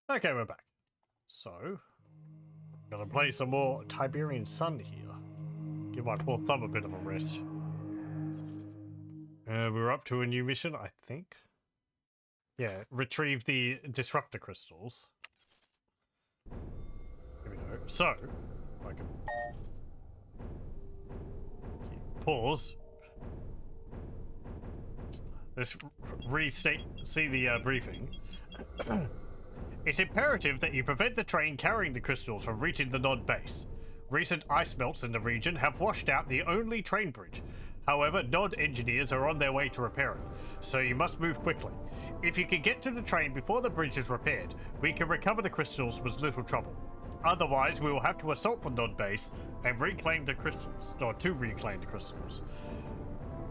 Okay, we're back. So, gonna play some more Tiberian Sun here. Give my poor thumb a bit of a rest. We're up to a new mission, I think. Yeah, retrieve the disruptor crystals. Here we go. So, I can pause. Let's see the briefing. It's imperative that you prevent the train carrying the crystals from reaching the Nod base. Recent ice melts in the region have washed out the only train bridge. However, Nod engineers are on their way to repair it, so you must move quickly. If you can get to the train before the bridge is repaired, we can recover the crystals with little trouble. Otherwise, we will have to assault the Nod base and reclaim the crystals, or to reclaim the crystals.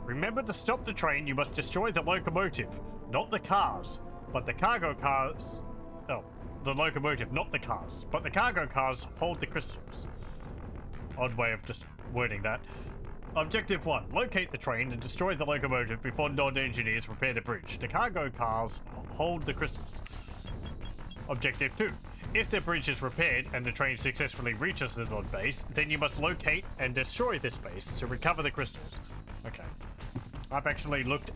Remember, to stop the train, you must destroy the locomotive, not the cars, but the cargo cars. Oh, the locomotive, not the cars, but the cargo cars hold the crystals. Odd way of just wording that. Objective 1. Locate the train and destroy the locomotive before Nod engineers repair the bridge. The cargo cars hold the crystals. Objective 2. If the bridge is repaired and the train successfully reaches the Nod base, then you must locate and destroy this base to recover the crystals. Okay. I've actually looked...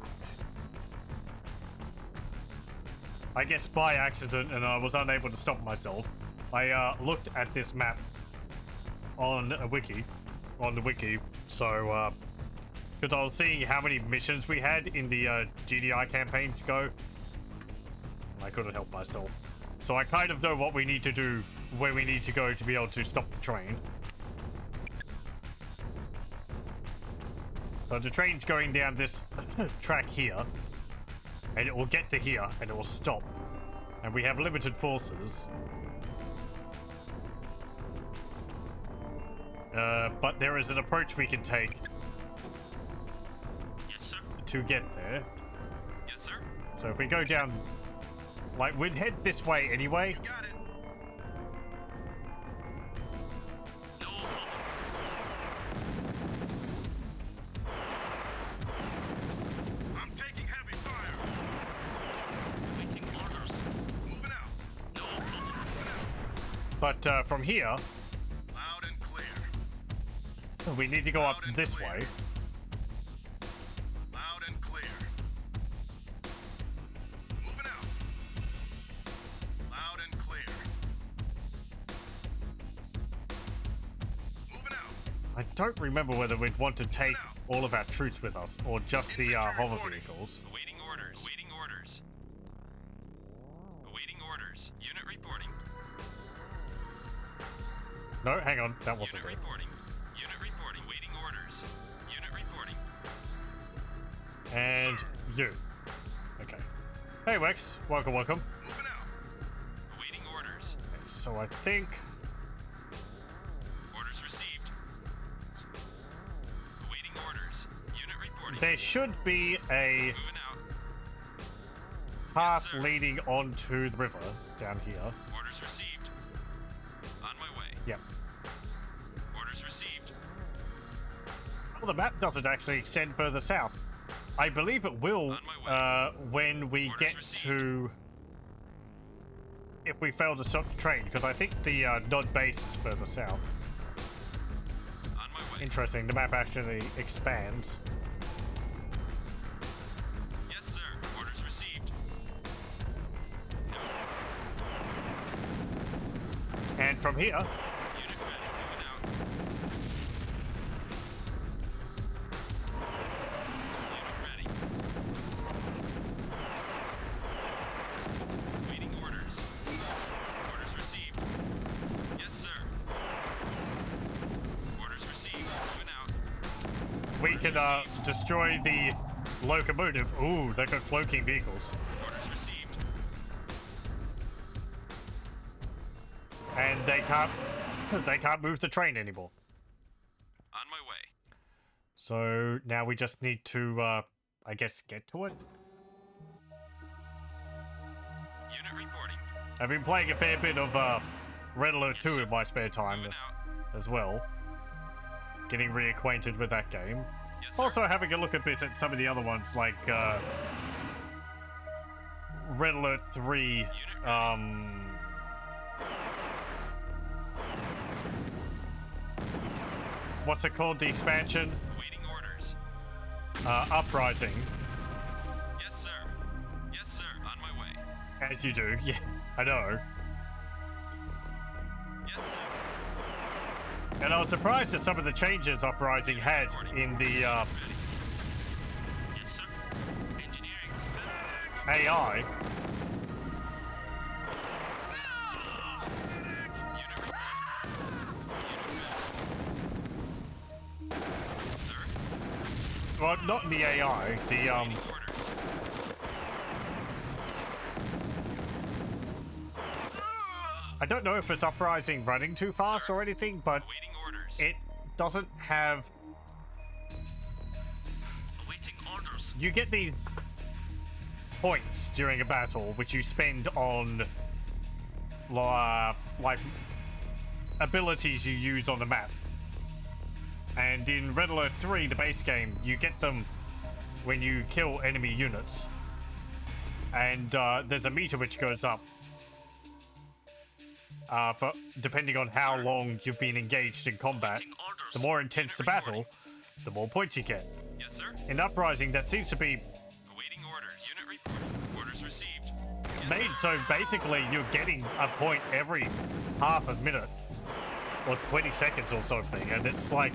I guess by accident, and I was unable to stop myself. I looked at this map on the wiki, so because I was seeing how many missions we had in the GDI campaign to go, and I couldn't help myself. So I kind of know what we need to do, where we need to go to be able to stop the train. So the train's going down this track here, and it will get to here, and it will stop. And we have limited forces. But there is an approach we can take. Yes, sir. To get there. Yes, sir. So if we go down, like, we'd head this way anyway. You got it. No problem. I'm taking heavy fire. Waiting orders. Moving out. No problem. Moving out. But from here, Loud and clear. we need to go up this way. Loud and clear. Moving out. Loud and clear. Moving out. I don't remember whether we'd want to take all of our troops with us, or just the hover vehicles. Awaiting orders. Awaiting orders. Awaiting orders. Unit reporting. No, hang on, that wasn't Unit it. reporting. Unit reporting. Waiting orders. Unit reporting. And Sir. you. Okay. Hey, Wex. Welcome, welcome. Moving out. Awaiting orders. So I think... Orders received. Awaiting orders. Unit reporting. there should be a Moving out. path Yes, sir. leading onto the river down here. Orders received. On my way. Yep. Orders received. Well, the map doesn't actually extend further south. I believe it will On my when we Orders get received. to... If we fail to stop the train, because I think the Nod base is further south. On my way. Interesting, the map actually expands. Yes, sir. Orders received. And from here, Unit ready. Moving out. Unit ready. Waiting orders. Orders received. Yes, sir. Orders received. Moving out. we can destroy the locomotive. Ooh, they got cloaking vehicles. Orders received. And they can't move the train anymore. On my way. So now we just need to, I guess, get to it. Unit reporting. I've been playing a fair bit of Red Alert 2 sir. in my spare time Moving out. as well. Getting reacquainted with that game. Yes, sir. Also having a look a bit at some of the other ones like Red Alert 3, what's it called? The expansion? Awaiting orders. Uprising. Yes, sir. Yes, sir. On my way. As you do. Yeah, I know. Yes, sir. And I was surprised at some of the changes Uprising had in the Yes, sir. Engineering. AI. Unit reporting. Sir. Well, not in the AI. The Orders. I don't know if it's Uprising running too fast or anything, but Awaiting orders. it doesn't have. Awaiting orders. You get these points during a battle, which you spend on like abilities you use on the map. And in Red Alert 3, the base game, you get them when you kill enemy units. And there's a meter which goes up. For depending on how long you've been engaged in combat, Awaiting orders. the more intense the Unit battle, reporting. the more points you get. Yes, sir. In Uprising, that seems to be Awaiting orders. Unit reporting. Orders received. Yes, made sir. so basically you're getting a point every half a minute or 20 seconds or something, and it's like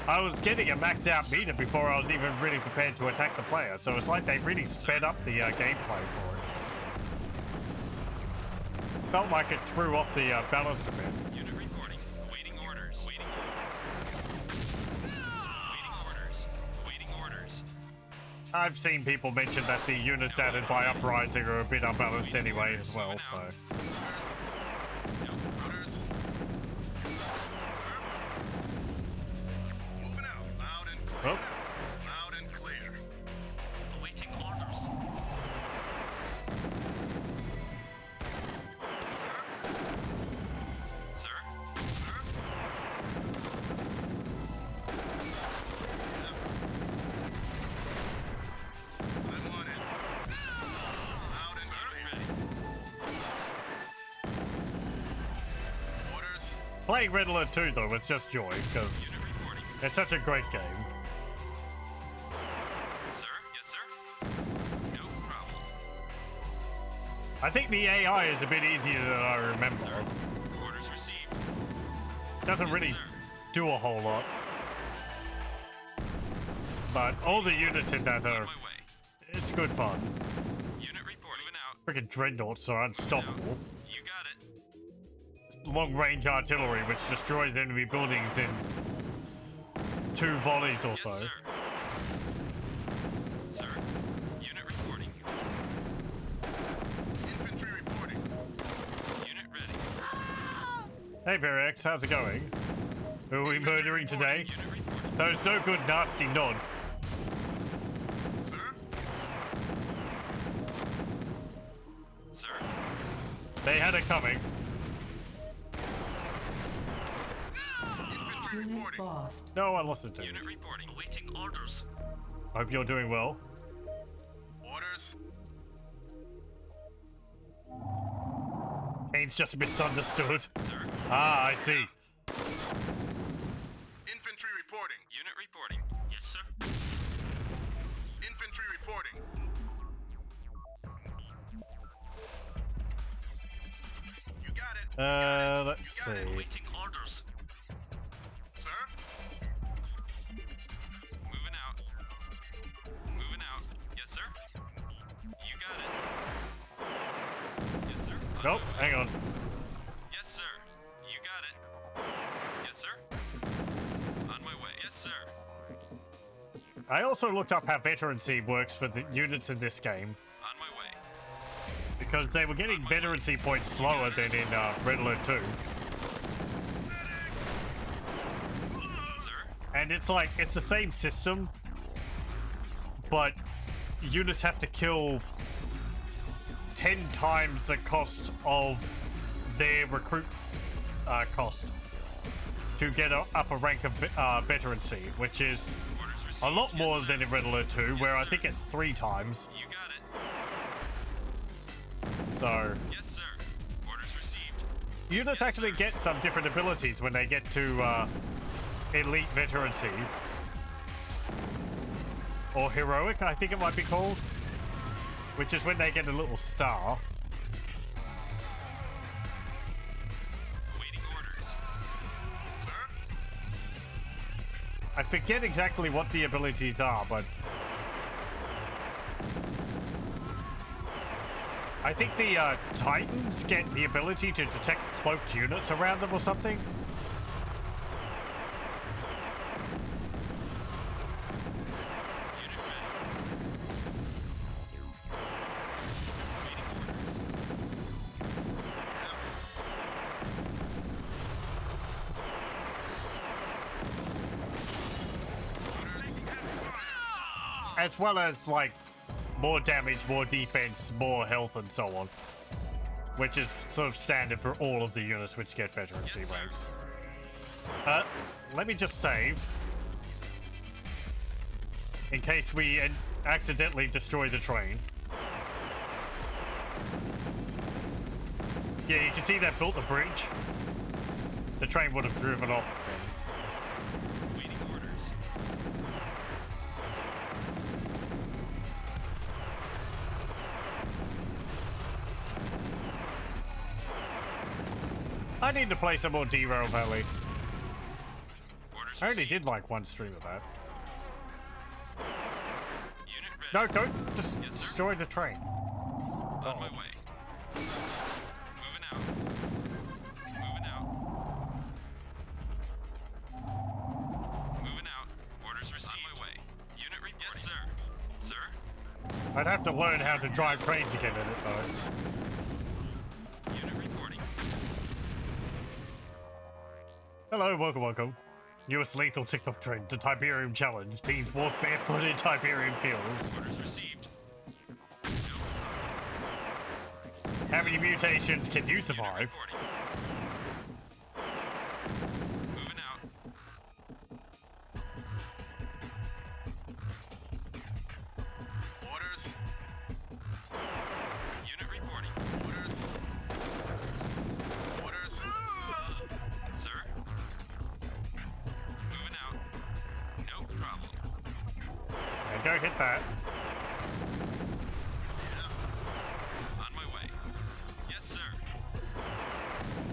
I was getting a maxed out meter before I was even really prepared to attack the player, so it's like they've really sped up the gameplay for it. Felt like it threw off the balance a bit. Unit reporting. Awaiting orders. Awaiting orders. Awaiting orders. I've seen people mention that the units added by Uprising are a bit unbalanced anyway as well, so. No. Orders. Moving out. Loud and clear. Oh, Loud and clear. Awaiting orders. Sir. I'm on it. Loud and clear. Ready. Orders. playing Red Alert 2 though was just joy, because Unit reporting. it's such a great game. Sir. Yes, sir. No problem. I think the AI is a bit easier than I remember. Sir. Orders received. Doesn't Yes, really sir. do a whole lot. But all the units in that On are, my way. it's good fun. Unit reporting. Moving out. Freaking dreadnoughts are unstoppable. You got it. Long range artillery which destroys enemy buildings in 2 volleys or Yes, so. sir. Sir. Unit reporting. Infantry reporting. Unit ready. Hey Verex, how's it going? Who are we murdering today? Unit reporting. Those no good nasty nod. Sir. Sir. They had it coming. Infantry Unit reporting. lost. No one listened to me. Unit reporting. Awaiting orders. Hope you're doing well. Orders. Kane's just misunderstood. Sir. Ah, I see. Infantry reporting. Unit reporting. Yes, sir. Infantry reporting. You got it. Let's You got it. see. Awaiting orders. Sir. Moving out. Moving out. Yes, sir. You got it. Yes, sir. On Nope, my way. hang on. Yes, sir. You got it. Yes, sir. On my way. Yes, sir. I also looked up how veterancy works for the units in this game, On my way. because they were getting veterancy points slower than in Red Alert 2. Sir. And it's like, it's the same system, but units have to kill 10 times the cost of their recruit cost to get up a rank of veterancy, which is Orders received. a lot more Yes, sir. than in Red Alert 2, where I sir. think it's 3 times. You got it. So, Yes, sir. Orders received. units actually get some different abilities when they get to elite veterancy. Or heroic, I think it might be called. Which is when they get a little star. Awaiting orders. Sir? I forget exactly what the abilities are, but I think the Titans get the ability to detect cloaked units around them or something. Unit ready. Awaiting orders. As well as, like, more damage, more defense, more health, and so on. Which is sort of standard for all of the units which get veterancy Yes, sir. ranks. Let me just save. In case we accidentally destroy the train. Yeah, you can see that built the bridge. The train would have driven off then. Awaiting orders. I need to play some more Derail Valley. Orders I only received. did like one stream of that. Unit ready. No, don't just Yes, sir. destroy the train. On my way. Moving out. Moving out. Moving out. Orders received. On my way. Unit reporting. Yes, sir. Sir? I'd have to learn how to drive trains again in it, though. Unit reporting. Hello, welcome. Newest lethal TikTok trend to Tiberium challenge. Teams walk barefoot in Tiberium fields. Orders received. How many mutations can you Unit survive? reporting. Moving out. Orders. Unit reporting. Orders. Orders. Sir? Moving out. No problem. And go hit that. On my way. Yes, sir.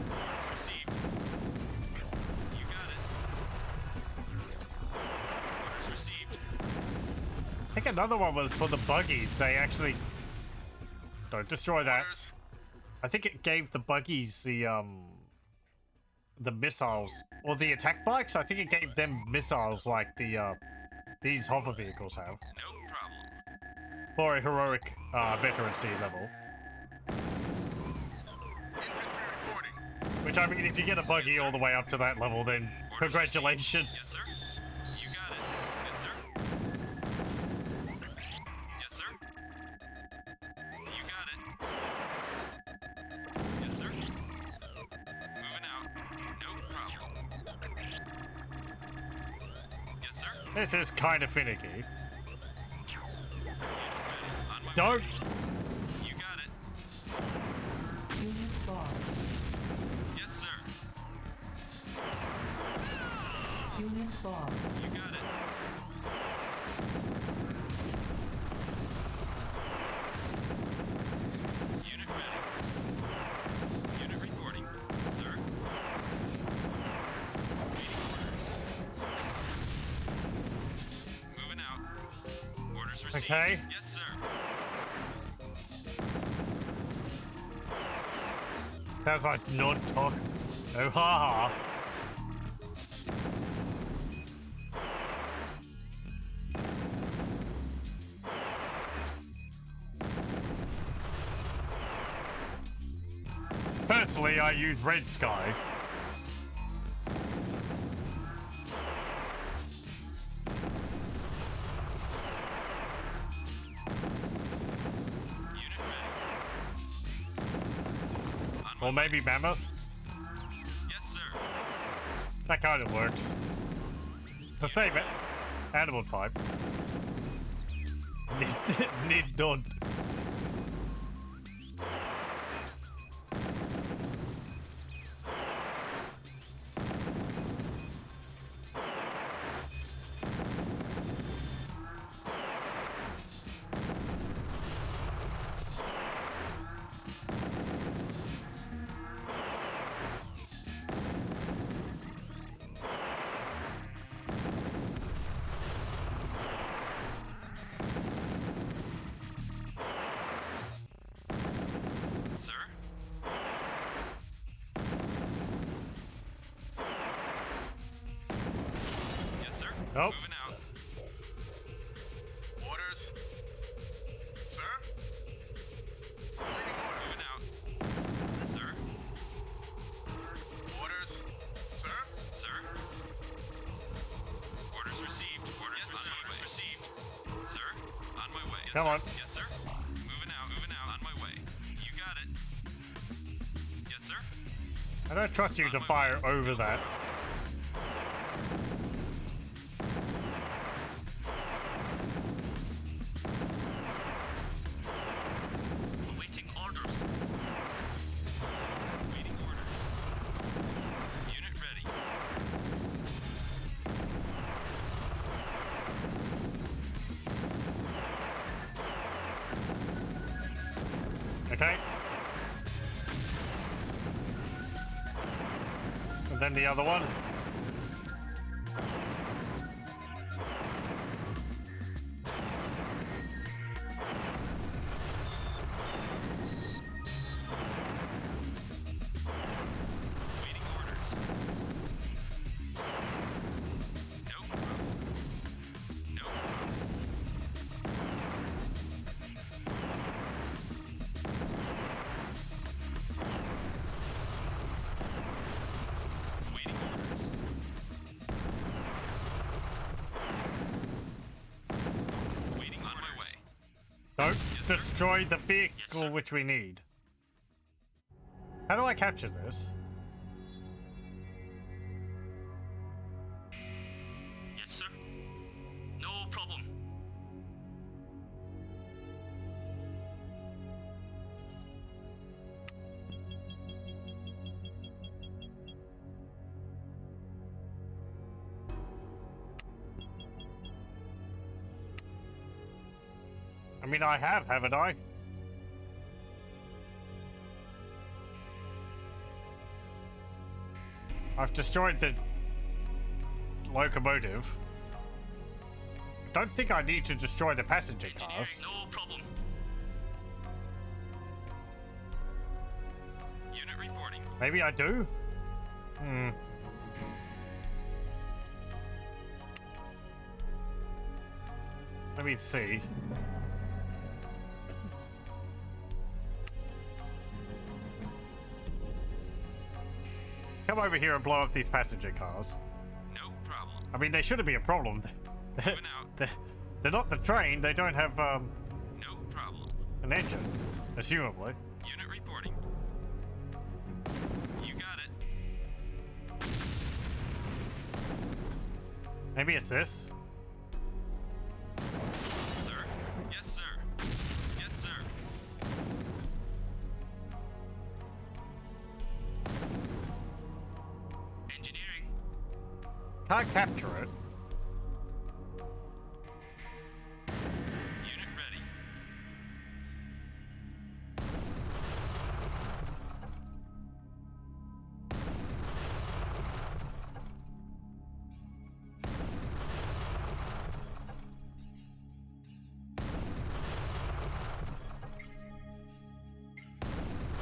Orders received. You got it. Orders received. I think another one was for the buggies. They actually... Don't destroy that. Orders. I think it gave the buggies the missiles. Or the attack bikes. I think it gave them missiles like the, these hover vehicles have. No problem. For a heroic, veterancy level. Infantry reporting. Which, I mean, if you get a buggy all the way up to that level, then Orders received. congratulations. Yes, sir. You got it. Yes, sir. Yes, sir. You got it. Yes, sir. Moving out. No problem. Yes, sir. This is kind of finicky. Unit ready. On my Don't. way. You got it. Unit lost. Yes, sir. Unit lost. You got it. Unit ready. Unit reporting, sir. Waiting orders. Moving out. Orders received. Okay. Yes, sir. Sounds like non-talk. Oh, ha ha. Personally, I use Red Sky. Unit ready. On my Or maybe Mammoth. Yes, sir. That kind of works. It's the same animal type. Need not. Oh, Moving out. Orders. Sir? Awaiting orders. Moving out. Sir? Orders. Sir? Sir? Orders received. Orders received. Sir? On my way. Yes, Come sir. on. Yes, sir. Moving out. Moving out. On my way. You got it. Yes, sir. I don't trust you to fire over that. Awaiting orders. Waiting orders. Unit ready. Okay. And then the other one. Waiting orders. Nope. Nope. Waiting orders. Waiting on my way. Don't Yes, sir. destroy the Yes, vehicle sir. which we need. How do I capture this? Yes, sir. No problem. I mean, I have, haven't I? I've destroyed the locomotive. Don't think I need to destroy the passenger cars. No problem. Unit reporting. Maybe I do? Hmm. Let me see. Come over here and blow up these passenger cars. No problem. I mean, they shouldn't be a problem. Moving out. They're not the train. They don't have No problem. an engine, assumably. Unit reporting. You got it. Maybe it's this. Sir. Yes, sir. Yes, sir. Engineering. Can't capture it. Unit ready.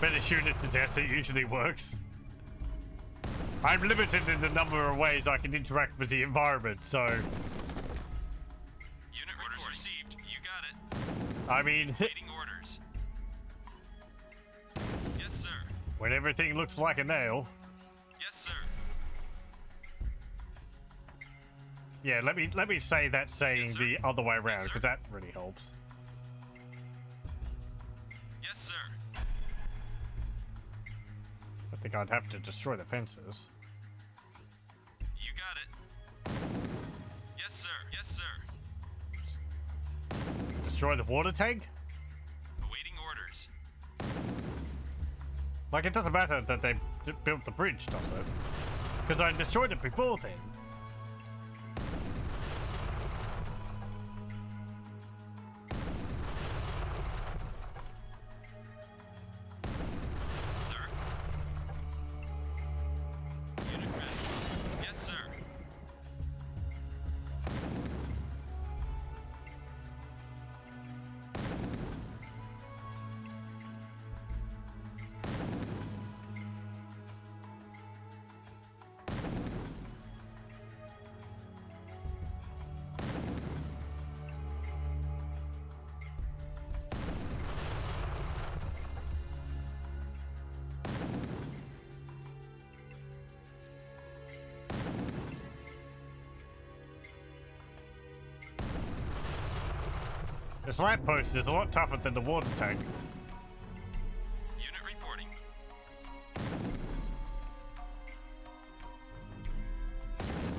Better shoot it to death. It usually works. I'm limited in the number of ways I can interact with the environment, so Unit orders received. You got it. I mean, Waiting orders. Yes, sir. when everything looks like a nail. Yes, sir. Yeah, let me say that saying Yes, sir. the other way around, Yes, sir. because that really helps. Yes, sir. I think I'd have to destroy the fences. You got it. Yes, sir. Yes, sir. Destroy the water tank? Awaiting orders. Like, it doesn't matter that they built the bridge, does it? Because I destroyed it before then. Sir. Unit ready. Yes, sir. This lamppost is a lot tougher than the water tank. Unit reporting.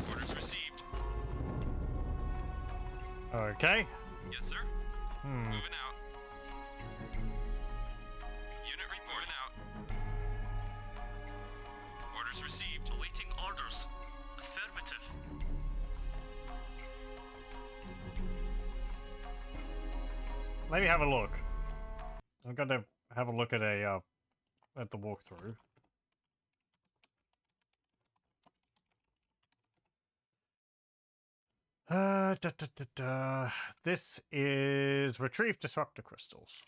Orders received. Okay. Yes, sir. Moving out. Unit reporting out. Orders received. Awaiting orders. Affirmative. Let me have a look. I'm gonna have a look at at the walkthrough. This is retrieve disruptor crystals.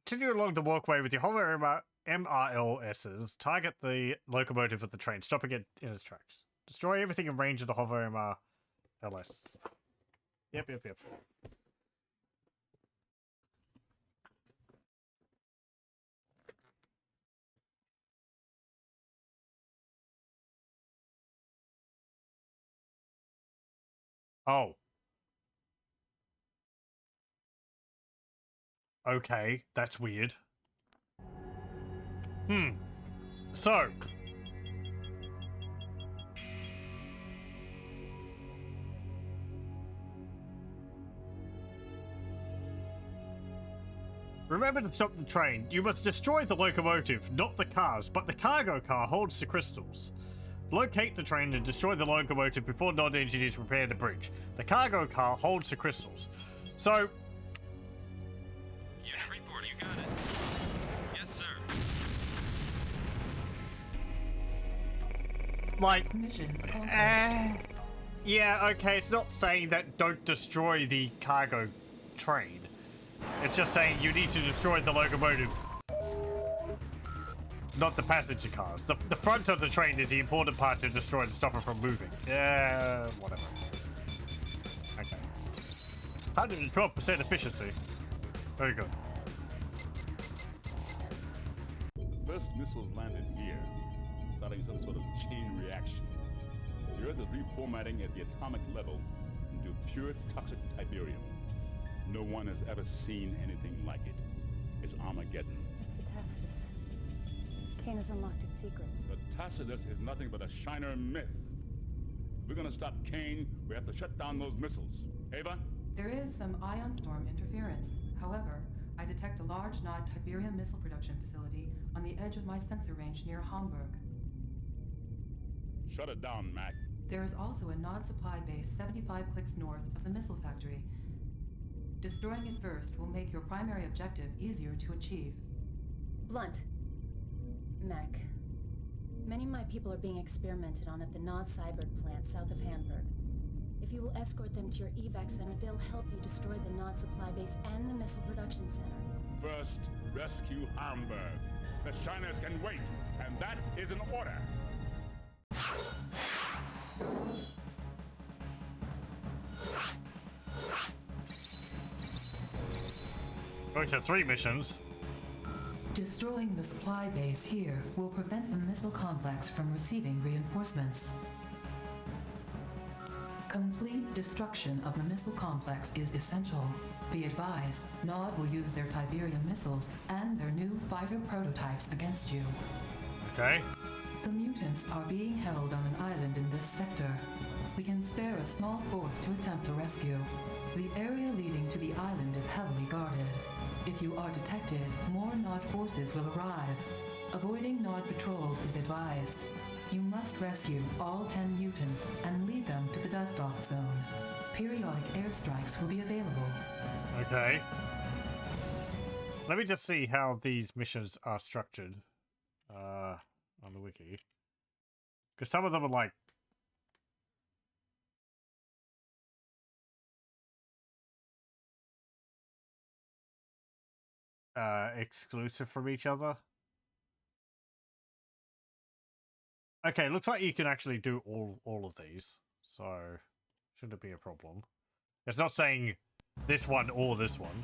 Continue along the walkway with your hover MRLSs. Target the locomotive of the train, stopping it in its tracks. Destroy everything in range of the hover MRLS. Yep. Oh. Okay, that's weird. So. Remember to stop the train. You must destroy the locomotive, not the cars, but the cargo car holds the crystals. Locate the train and destroy the locomotive before non-engineers repair the bridge. The cargo car holds the crystals. So... Unit report, you got it. Yes, sir. like... Mission accomplished. Yeah, okay, it's not saying that don't destroy the cargo train. It's just saying you need to destroy the locomotive. Not the passenger cars. The front of the train is the important part to destroy to stop it from moving. Yeah, whatever. Okay. 112% efficiency. Very good. The first missiles landed here, starting some sort of chain reaction. The Earth is reformatting at the atomic level into pure toxic Tiberium. No one has ever seen anything like it. It's Armageddon. It's the Tacitus. Kane has unlocked its secrets. The Tacitus is nothing but a Shiner myth. If we're gonna stop Kane, we have to shut down those missiles. Ava? There is some ion storm interference. However, I detect a large Nod Tiberium missile production facility on the edge of my sensor range near Hamburg. Shut it down, Mac. There is also a Nod supply base 75 clicks north of the missile factory. Destroying it first will make your primary objective easier to achieve. Blunt. Mac. Many of my people are being experimented on at the Nod Cyberg plant south of Hamburg. If you will escort them to your evac center, they'll help you destroy the Nod supply base and the missile production center. First, rescue Hamburg. The Shiners can wait, and that is an order. Going to 3 missions. Destroying the supply base here will prevent the missile complex from receiving reinforcements. Complete destruction of the missile complex is essential. Be advised, Nod will use their Tiberium missiles and their new fighter prototypes against you. Okay. The mutants are being held on an island in this sector. We can spare a small force to attempt a rescue. The area leading to the island is heavily guarded. If you are detected, more Nod forces will arrive. Avoiding Nod patrols is advised. You must rescue all 10 mutants and lead them to the dust-off zone. Periodic airstrikes will be available. Okay. Let me just see how these missions are structured on the wiki. Because some of them are like... exclusive from each other. Okay, looks like you can actually do all of these, so shouldn't be a problem. It's not saying this one or this one.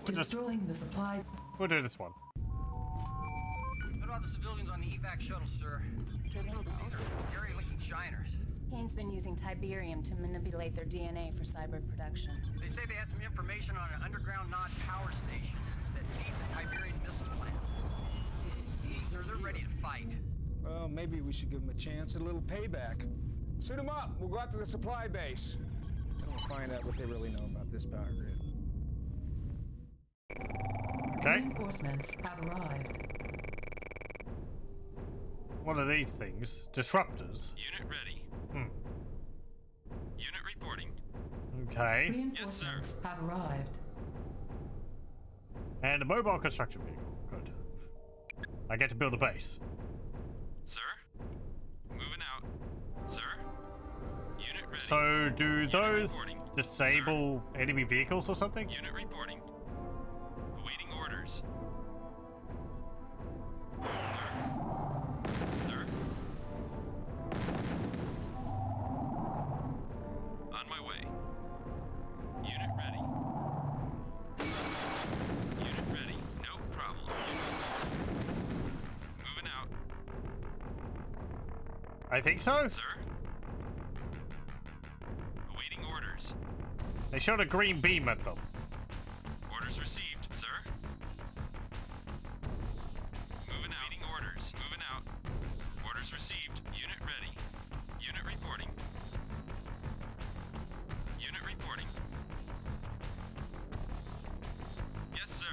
Destroying the supply. We'll do this one. What about the civilians on the evac shuttle, sir? These are some scary-looking shiners. Kane's been using Tiberium to manipulate their DNA for cyber production. They say they had some information on an underground Nod power station that feeds the Tiberian missile plant. Sir, they're ready to fight. Well, maybe we should give them a chance, a little payback. Suit them up. We'll go out to the supply base. And we'll find out what they really know about this power grid. Okay. Reinforcements have arrived. What are these things? Disruptors. Unit ready. Unit reporting. Okay. Reinforcements have arrived. And a mobile construction vehicle. Good. I get to build a base. Sir? Moving out. Sir? Unit ready. So, do Unit those reporting. disable enemy vehicles or something? Unit reporting. Awaiting orders. Sir? Sir? On my way. Unit ready. Unit ready. No problem. Moving out. I think so. Sir? Awaiting orders. They shot a green beam at them. Orders received, sir. Moving out. Awaiting orders. Moving out. Orders received. Unit ready. Unit reporting. Unit reporting. Yes, sir.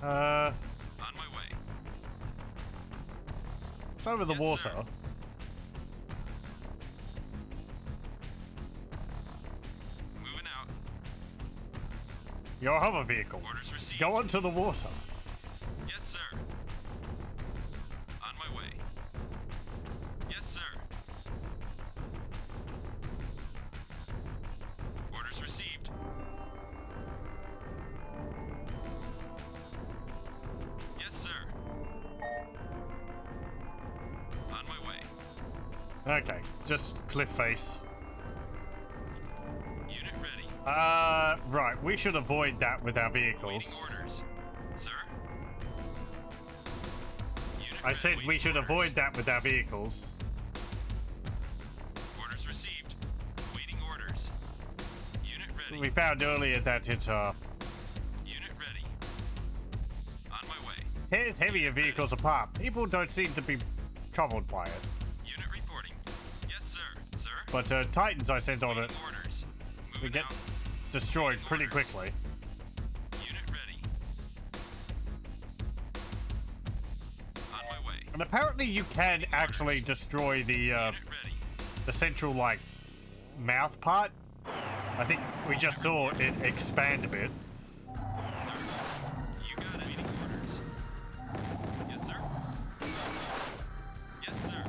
On my way. It's over the Yes, water. sir. Moving out. Your hover vehicle. Orders received. Go onto the water. Yes, sir. On my way. Yes, sir. Orders received. Yes, sir. On my way. Okay, just cliff face. Unit ready. Right, we should avoid that with our Waiting vehicles. orders. Sir? Unit I ready. said we Waiting should orders. avoid that with our vehicles. Orders received. Waiting orders. Unit ready. We found earlier that it Unit ready. On my way. tears heavier vehicles apart. People don't seem to be troubled by it. Unit reporting. Yes, sir. Sir? But Titans I sent on it, Waiting orders. we Moving get out. destroyed pretty Orders. quickly. Unit ready. On my way. And apparently you can actually destroy the Unit ready. central, like, mouth part. I think we just saw it expand a bit. Sir. You got it. Waiting orders. Yes, sir. Yes, sir.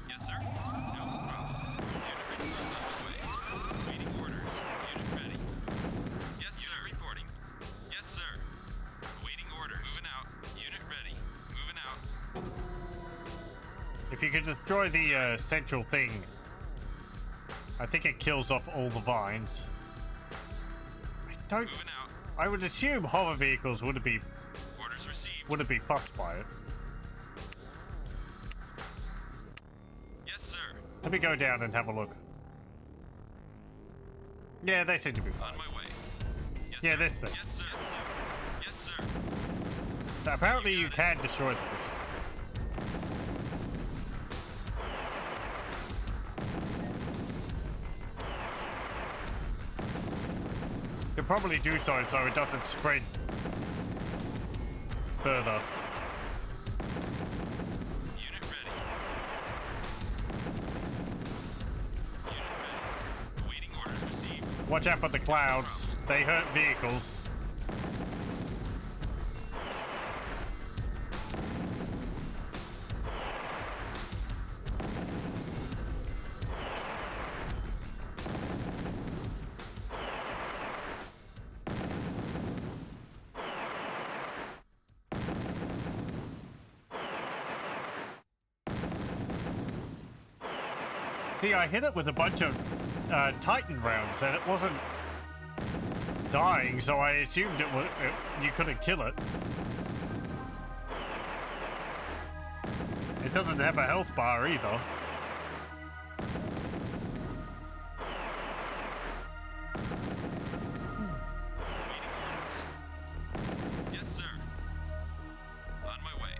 Yes, sir. No problem. Unit ready. On my way. Waiting orders. Unit ready. Yes, sir. Unit reporting. Yes, sir. Waiting orders. Moving out. Unit ready. Moving out. If you could destroy the central thing, I think it kills off all the vines. I don't. Moving out. I would assume hover vehicles wouldn't be Orders received. fussed by it. Yes, sir. Let me go down and have a look. Yeah, they seem to be fine. On my way. Yes, Yeah, sir. this thing. Yes, sir. Yes, sir. Yes, sir. So apparently you can destroy this. You can probably do so it doesn't spread further. Unit ready. Unit ready. Awaiting orders received. Watch out for the clouds. They hurt vehicles. See, I hit it with a bunch of Titan rounds, and it wasn't dying, so I assumed you couldn't kill it. It doesn't have a health bar either. Yes, sir. On my way.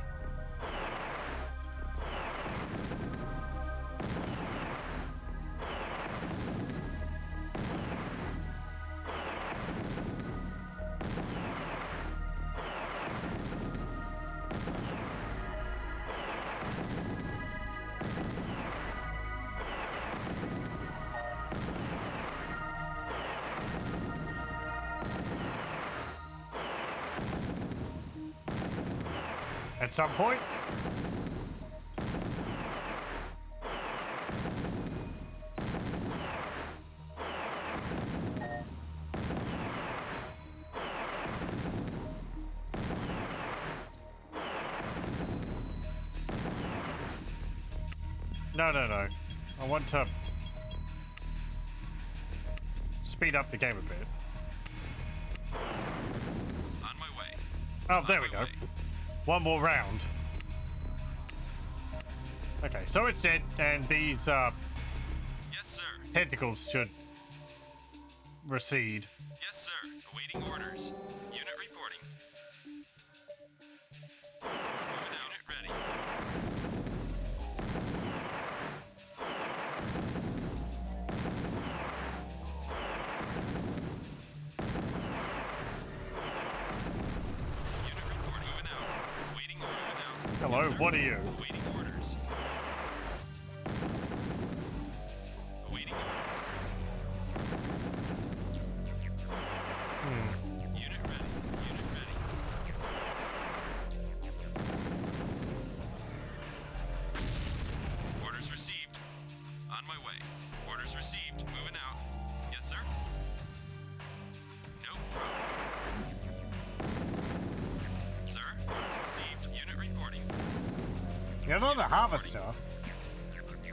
At some point. No. I want to speed up the game a bit. On my way. Oh, there we go. One more round. Okay, so it's dead, and these Yes, sir. tentacles should recede. Yes, sir. Awaiting orders. Unit reporting. Moving out. Unit ready. Unit reporting. Moving out. Waiting order now. Hello, Yes, sir. what are you? Awaiting orders. Awaiting orders. Unit ready. Unit ready. Orders received. On my way. Orders received. Moving out. Yes, sir. No problem. Sir, orders received. Unit reporting. You're not a harvester.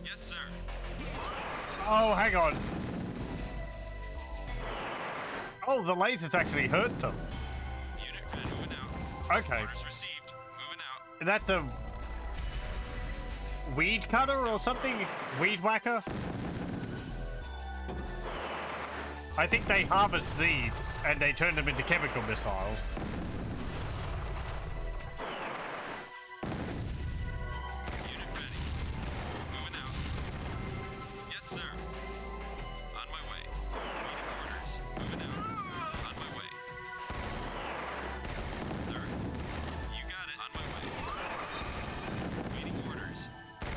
Yes, sir. Oh, hang on. Oh, the lasers actually hurt them. Unit ready. Moving out. Okay. Orders received. Moving out. That's a weed cutter or something? Weed whacker? I think they harvest these and they turn them into chemical missiles. Unit ready. Moving out. Yes, sir. On my way. Waiting orders. Moving out. On my way. Sir. You got it. On my way. Waiting orders.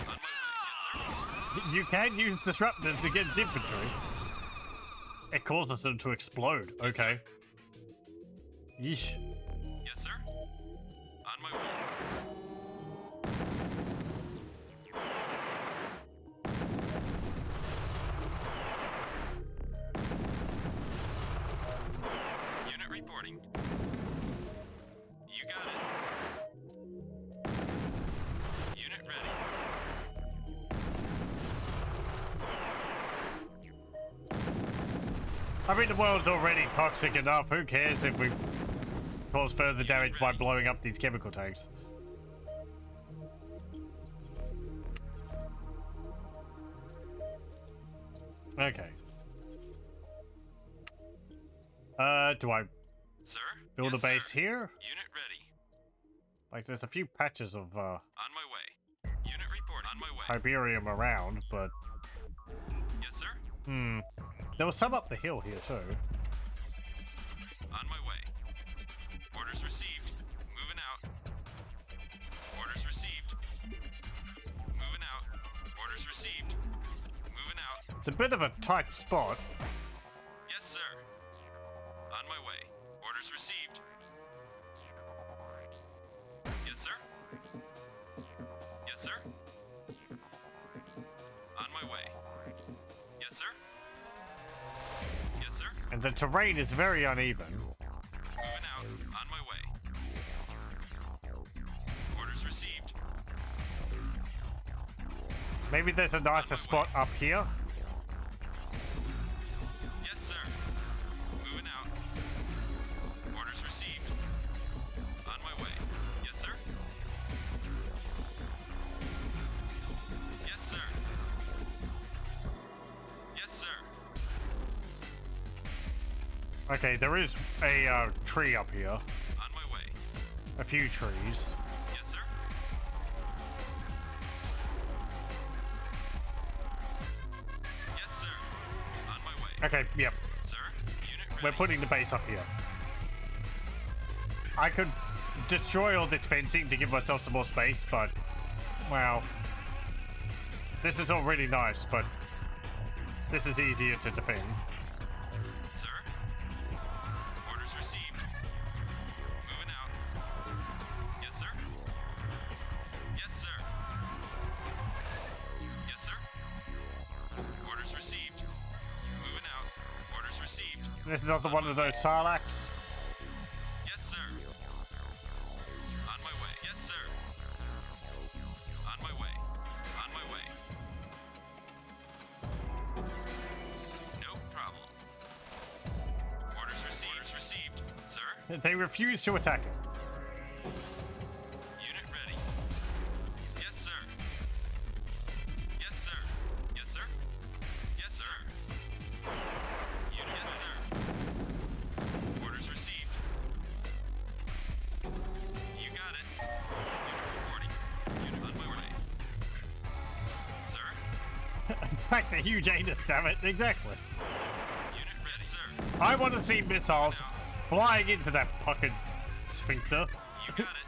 On my way. Yes, sir. You can use disruptors against infantry. It causes them to explode. Okay. Yeesh. Yes, sir. On my way. Unit reporting. You got it. Unit ready. I mean, the world's already toxic enough. Who cares if we cause further damage by blowing up these chemical tanks? Okay. Do I Sir? build Yes, a base sir. here? Unit ready. Like, there's a few patches of On my way. Unit report. On my way. Tiberium around, but Yes, sir. there was some up the hill here too. On my way. Orders received. Moving out. Orders received. Moving out. Orders received. Moving out. It's a bit of a tight spot. Yes, sir. On my way. Orders received. Yes, sir. Yes, sir. On my way. Yes, sir. Yes, sir. And the terrain is very uneven. Moving out. On my way. Orders received. Maybe there's a nicer spot up here. Yes, sir. Moving out. Orders received. On my way. Yes, sir. Okay, there is a tree up here. On my way. A few trees. Yes, sir. Yes, sir. On my way. Okay, yep. Sir, unit ready. We're putting the base up here. I could destroy all this fencing to give myself some more space, but, well, this is all really nice, but this is easier to defend. Sir? Orders received. Moving out. Yes, sir. Yes, sir. Yes, sir. Orders received. Moving out. Orders received. There's another one of those Sarlaccs. Yes, sir. On my way. Yes, sir. On my way. On my way. No problem. Orders received. Orders received. Sir? They refuse to attack it. Unit ready. Yes, sir. Yes, sir. Yes, sir. Yes, sir. Unit. Yes, sir. Orders received. You got it. Unit reporting. Unit on my way. Sir? Back the huge anus, damn it. Exactly. Unit ready. Yes, sir. I want to see missiles flying into that fucking sphincter. You got it.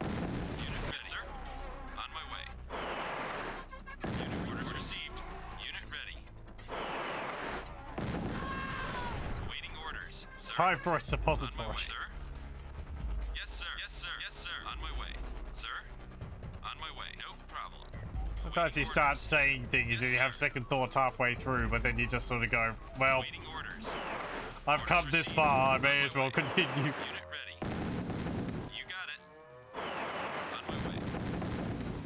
Unit ready, sir. On my way. Unit orders received. Unit ready. Awaiting orders. Sir. Time for a On my suppository. way, sir. Yes, sir. Yes, sir. Yes, sir. On my way. Sir? On my way. No problem. Sometimes you Awaiting start orders. saying things Yes, and you have sir. second thoughts halfway through, but then you just sort of go, well, Awaiting orders. I've Orders come this received. far, I may On as my well way. continue. Unit ready. You got it. On my way.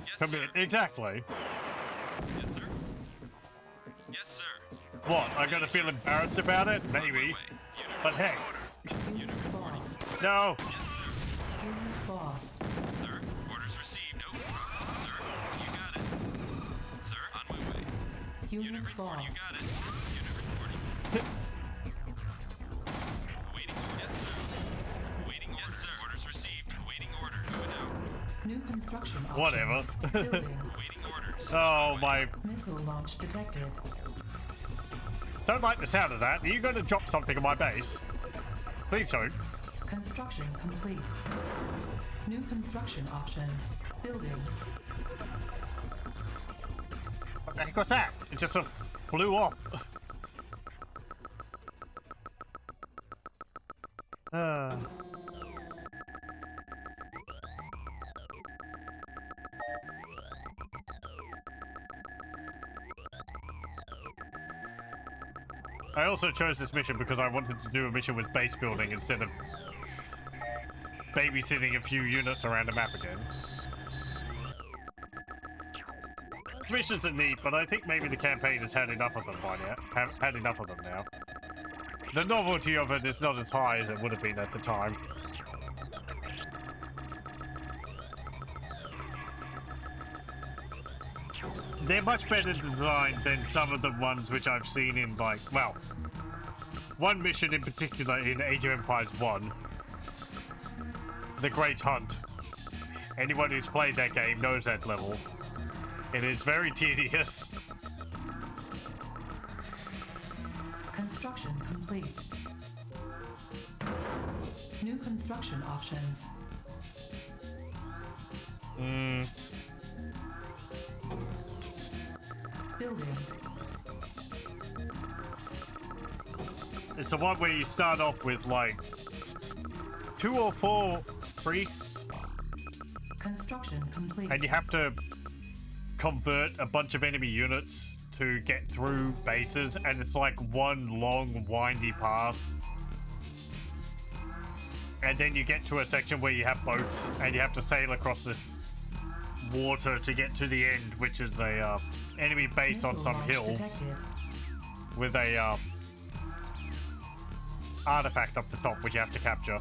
Yes, Come sir. in. Exactly. Yes, sir. Yes, sir. What, I'm gonna feel embarrassed about it? On my Maybe. way. Unit But hey, Unit reporting. Lost. no. Yes, sir. Unit lost. Sir, orders received. No problem, sir. You got it. Sir, on my way. Unit reporting. You lost. got it. Unit reporting. Waiting order. Yes, sir. Waiting orders. Yes, sir. Orders received. Waiting order. Going out. New construction options. Whatever. Building. Waiting orders. Oh, my. Missile launch detected. Don't like the sound of that. Are you going to drop something on my base? Please don't. Construction complete. New construction options. Building. What the heck was that? It just sort of flew off. I also chose this mission because I wanted to do a mission with base building instead of babysitting a few units around the map again. Missions are neat, but I think maybe the campaign has had enough of them by now. Had enough of them now. The novelty of it is not as high as it would have been at the time. They're much better designed than some of the ones which I've seen in, like, well, one mission in particular in Age of Empires 1. The Great Hunt. Anyone who's played that game knows that level. It is very tedious. Construction complete. New construction options. Building. It's the one where you start off with, like, 2 or 4 priests, Construction complete. and you have to convert a bunch of enemy units to get through bases, and it's like one long, windy path. And then you get to a section where you have boats, and you have to sail across this water to get to the end, which is a enemy base on Missile some launch hill detected. with a artifact up the top, which you have to capture.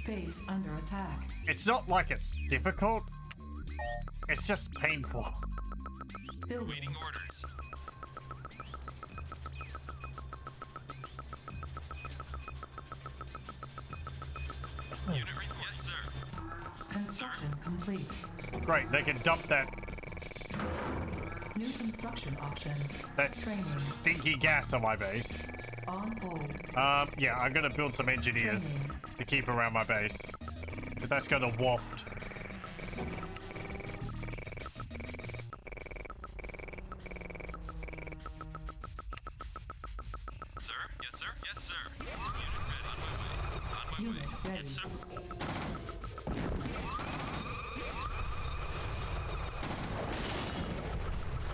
Base under attack. It's not like it's difficult. It's just painful. Building. Waiting orders. Yes, sir. Construction complete. Great, they can dump that New construction options. Training. stinky gas on my base. On hold. Yeah, I'm gonna build some engineers Training. to keep around my base. But that's gonna waft. Sir? Yes, sir. Yes, sir. Unit ready. On my way. On my Unit way. ready. Yes, sir.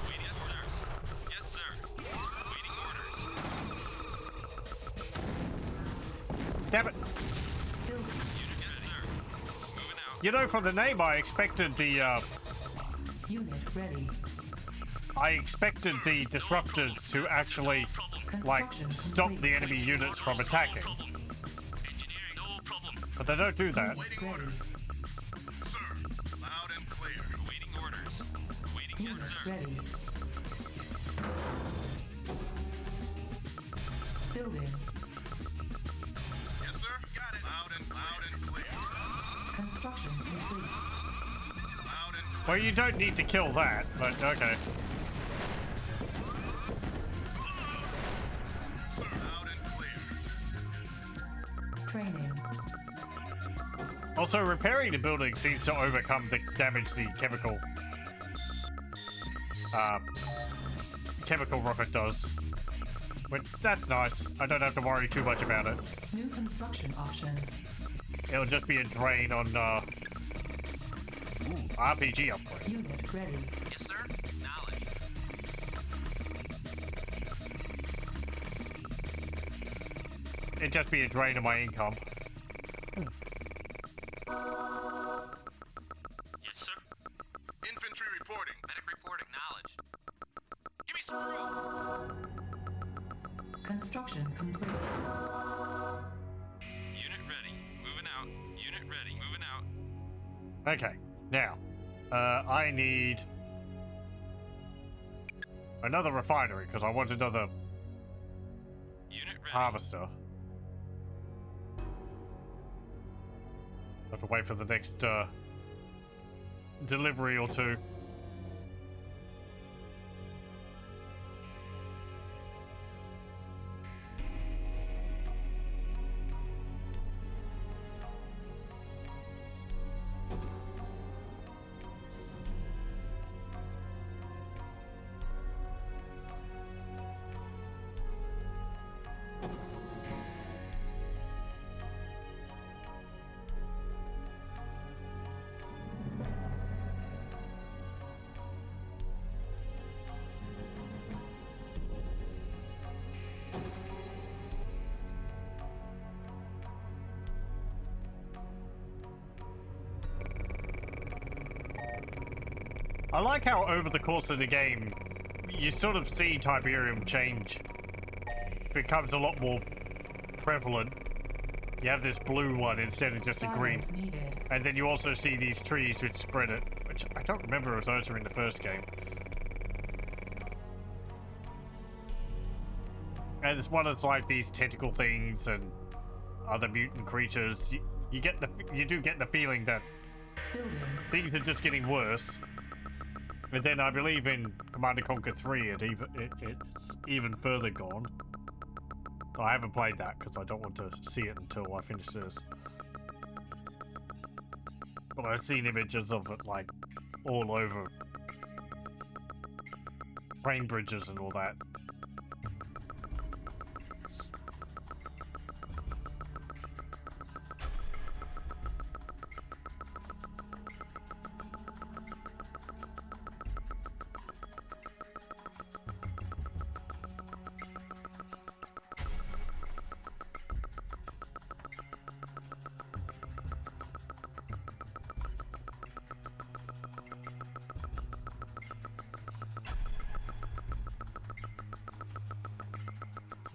Wait, yes, sir. Yes, sir. Waiting orders. Damn it! Building. Unit, yes, sir. Moving out. You know, from the name, I expected the Unit ready. disruptors to actually, like, Construction stop complete. the enemy units from attacking. Engineering, no problem. But they don't do that. Waiting Ready. orders. Sir, loud and clear. Waiting orders. Waiting, yes, Unit sir. ready. Building. Yes, sir. Got it. Loud and clear. Construction complete. Loud and clear. Well, you don't need to kill that, but okay. Sir, loud and clear. Training. Also, repairing the building seems to overcome the damage the chemical rocket does. But that's nice. I don't have to worry too much about it. New construction options. It'll just be a drain on RPG upgrade. Unit ready. Yes, sir. Knowledge. It'd just be a drain of my income. Yes, sir. Infantry reporting. Medic reporting. Knowledge. Give me some room. Construction complete. Unit ready. Moving out. Unit ready. Moving out. Okay, now, I need another refinery because I want another Unit ready. harvester. Have to wait for the next delivery or two. I like how over the course of the game, you sort of see Tiberium change. Becomes a lot more prevalent. You have this blue one instead of just a green. Files needed. And then you also see these trees which spread it, which I don't remember as those were in the first game. And it's one that's like these tentacle things and other mutant creatures. You do get the feeling that Building. things are just getting worse. And then I believe in Command & Conquer 3 it's even further gone. I haven't played that because I don't want to see it until I finish this. But I've seen images of it like all over train bridges and all that.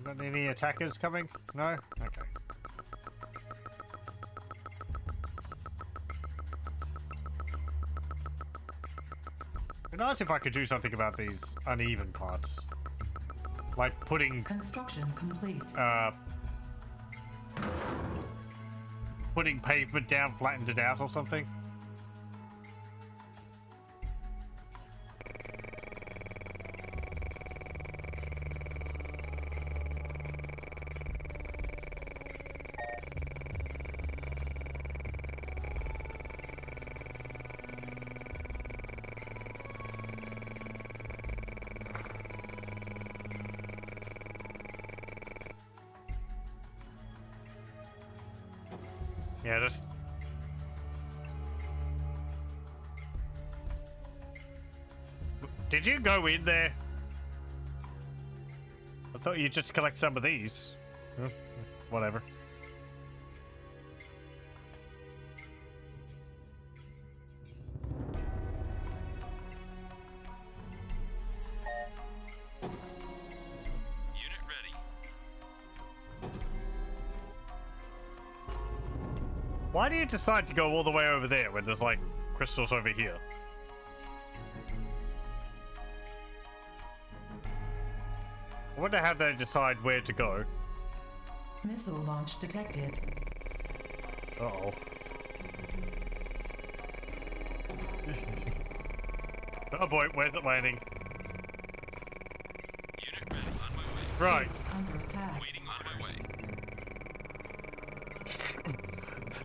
Got any attackers coming? No? Okay. It'd be nice if I could do something about these uneven parts. Like putting Construction complete. putting pavement down flattened it out or something. Yeah, just... Did you go in there? I thought you'd just collect some of these. Huh, whatever. Unit ready. Why do you decide to go all the way over there when there's, like, crystals over here? I wonder how they decide where to go. Missile launch detected. Uh-oh. Oh boy, where's it landing? Unit ready. On my way. Right. It's under attack. Waiting on my way.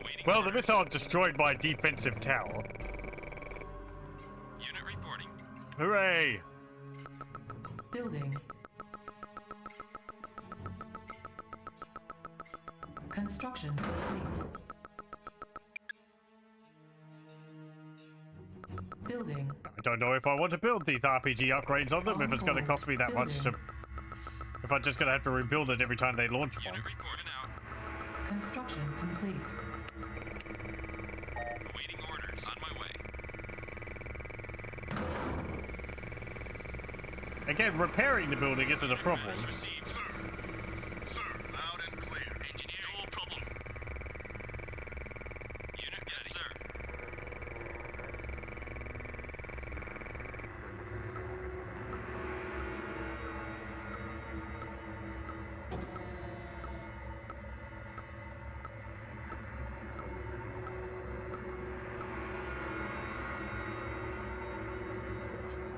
Waiting Well, the orders. missile destroyed my defensive tower. Unit reporting. Hooray! Building. Construction complete. Building. I don't know if I want to build these RPG upgrades on them if it's going to cost me that much to... If I'm just going to have to rebuild it every time they launch one. Unit reporting out. Construction complete. Awaiting orders. On my way. Again, repairing the building isn't a problem. Orders received. Sir. Sir, loud and clear. Engineer, no problem. Unit ready. Yes, sir.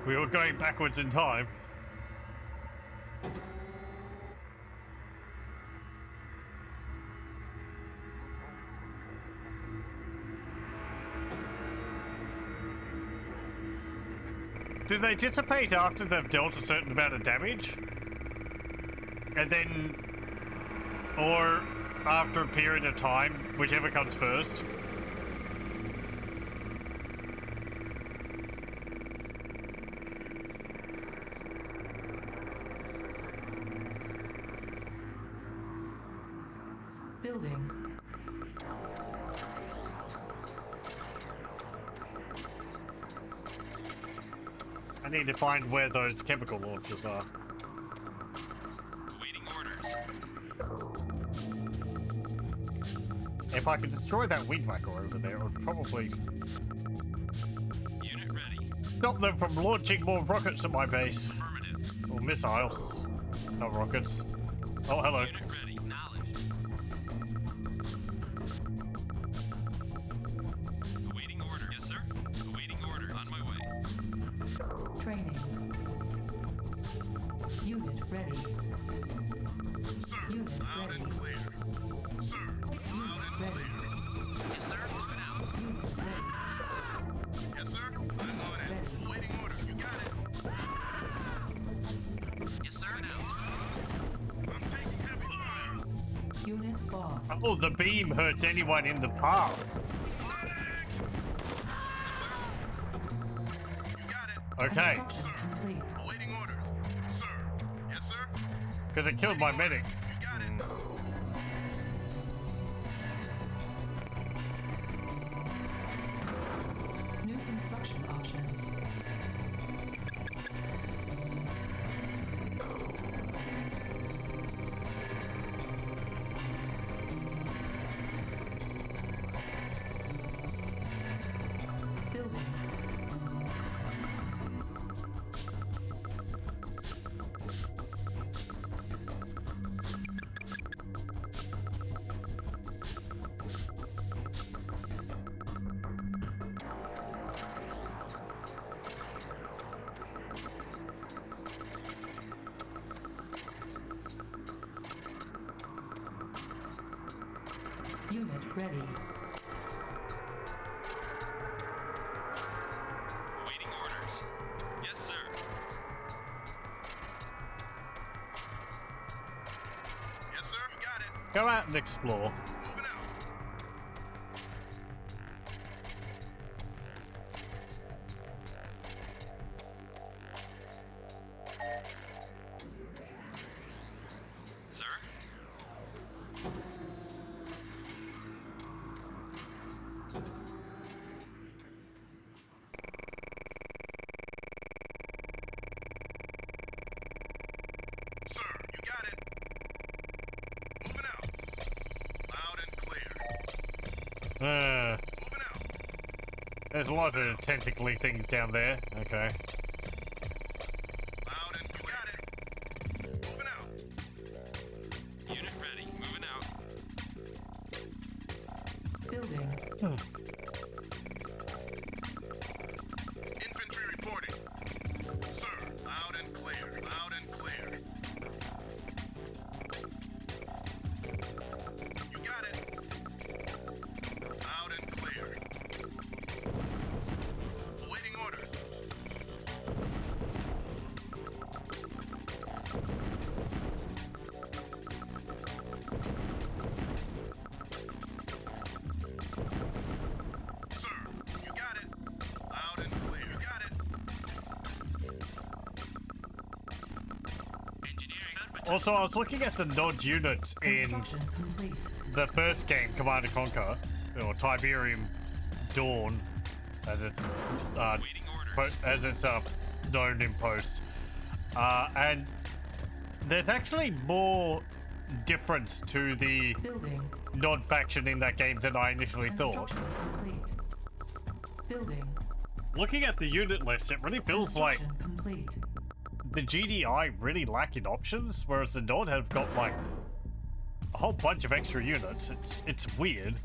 We were going backwards in time. Do they dissipate after they've dealt a certain amount of damage? And then... Or after a period of time, whichever comes first? Building. I need to find where those chemical launchers are. Awaiting orders. If I could destroy that weed whacker over there, it would probably Unit ready. stop them from launching more rockets at my base. Affirmative. Or missiles. Not rockets. Oh, hello. Unit ready. Knowledge. Awaiting order. Yes, sir. Awaiting orders. On my way. Training. Unit ready. Sir, Unit loud ready. and clear. Sir, loud and Ready. clear. Yes, sir. Moving out. Unit ready. Yes, sir. I'm on it. Ready. Waiting order. You got it. Yes, sir. Now. I'm taking heavy fire. Unit lost. Oh, the beam hurts anyone in the path. You got it. Okay, Construction complete. Awaiting orders. Sir. Yes, sir. because it killed my medic. You got it. New construction options. Building. ready. Awaiting orders. Yes, sir. Yes, sir. You got it. Go out and explore. Moving out. Sir? Sir, you got it. Moving out. Loud and clear. Moving out. There's a lot of tentacly things down there. Okay. Loud and clear. Got it. Moving out. Unit ready. Moving out. Building. Infantry reporting. Sir, loud and clear. Loud and clear. You got it. Loud and clear. Awaiting orders. Sir, you got it. Loud and clear. You got it. Engineering. Also, I was looking at the nod units in Construction complete. the first game, Command & Conquer, or Tiberian Dawn, as it's Awaiting orders. known in post, and there's actually more difference to the Building. nod faction in that game than I initially thought. Construction complete. Building. Looking at the unit list, it really feels like Construction complete. the GDI really lack in options, whereas the nod have got like a whole bunch of extra units. It's weird.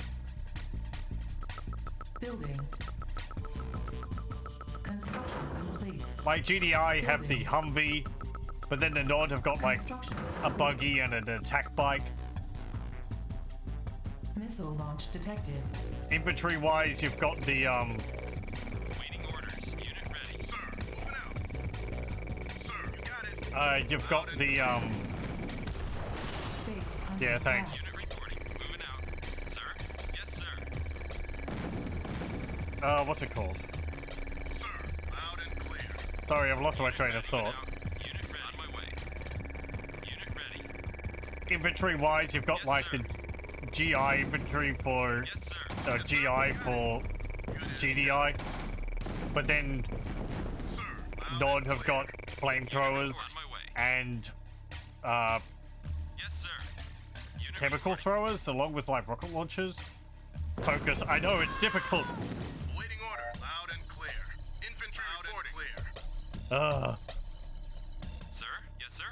Building. Construction complete. Like GDI have the Humvee, but then the nod have got like Construction a complete. buggy and an attack bike. Missile launch detected. Infantry wise, you've got the Awaiting orders. Unit ready. Sir, moving out. Sir, you got it. you've got the Base under Yeah, attack. thanks. Unit reporting. Moving out. Sir? Yes, sir. what's it called? Sir, loud and clear. Sorry, I've lost my train of thought. Out. Unit ready. On my way. Unit ready. Infantry wise, you've got Yes, like sir. the GI infantry for Yes, sir. GI for GDI, but then Sir, loud nod and have clear. got flamethrowers and Yes, sir. Unit chemical reporting. throwers, along with like rocket launchers. Focus. I know it's difficult. Awaiting order. Loud and clear. Infantry reporting. Clear. Sir? Yes, sir.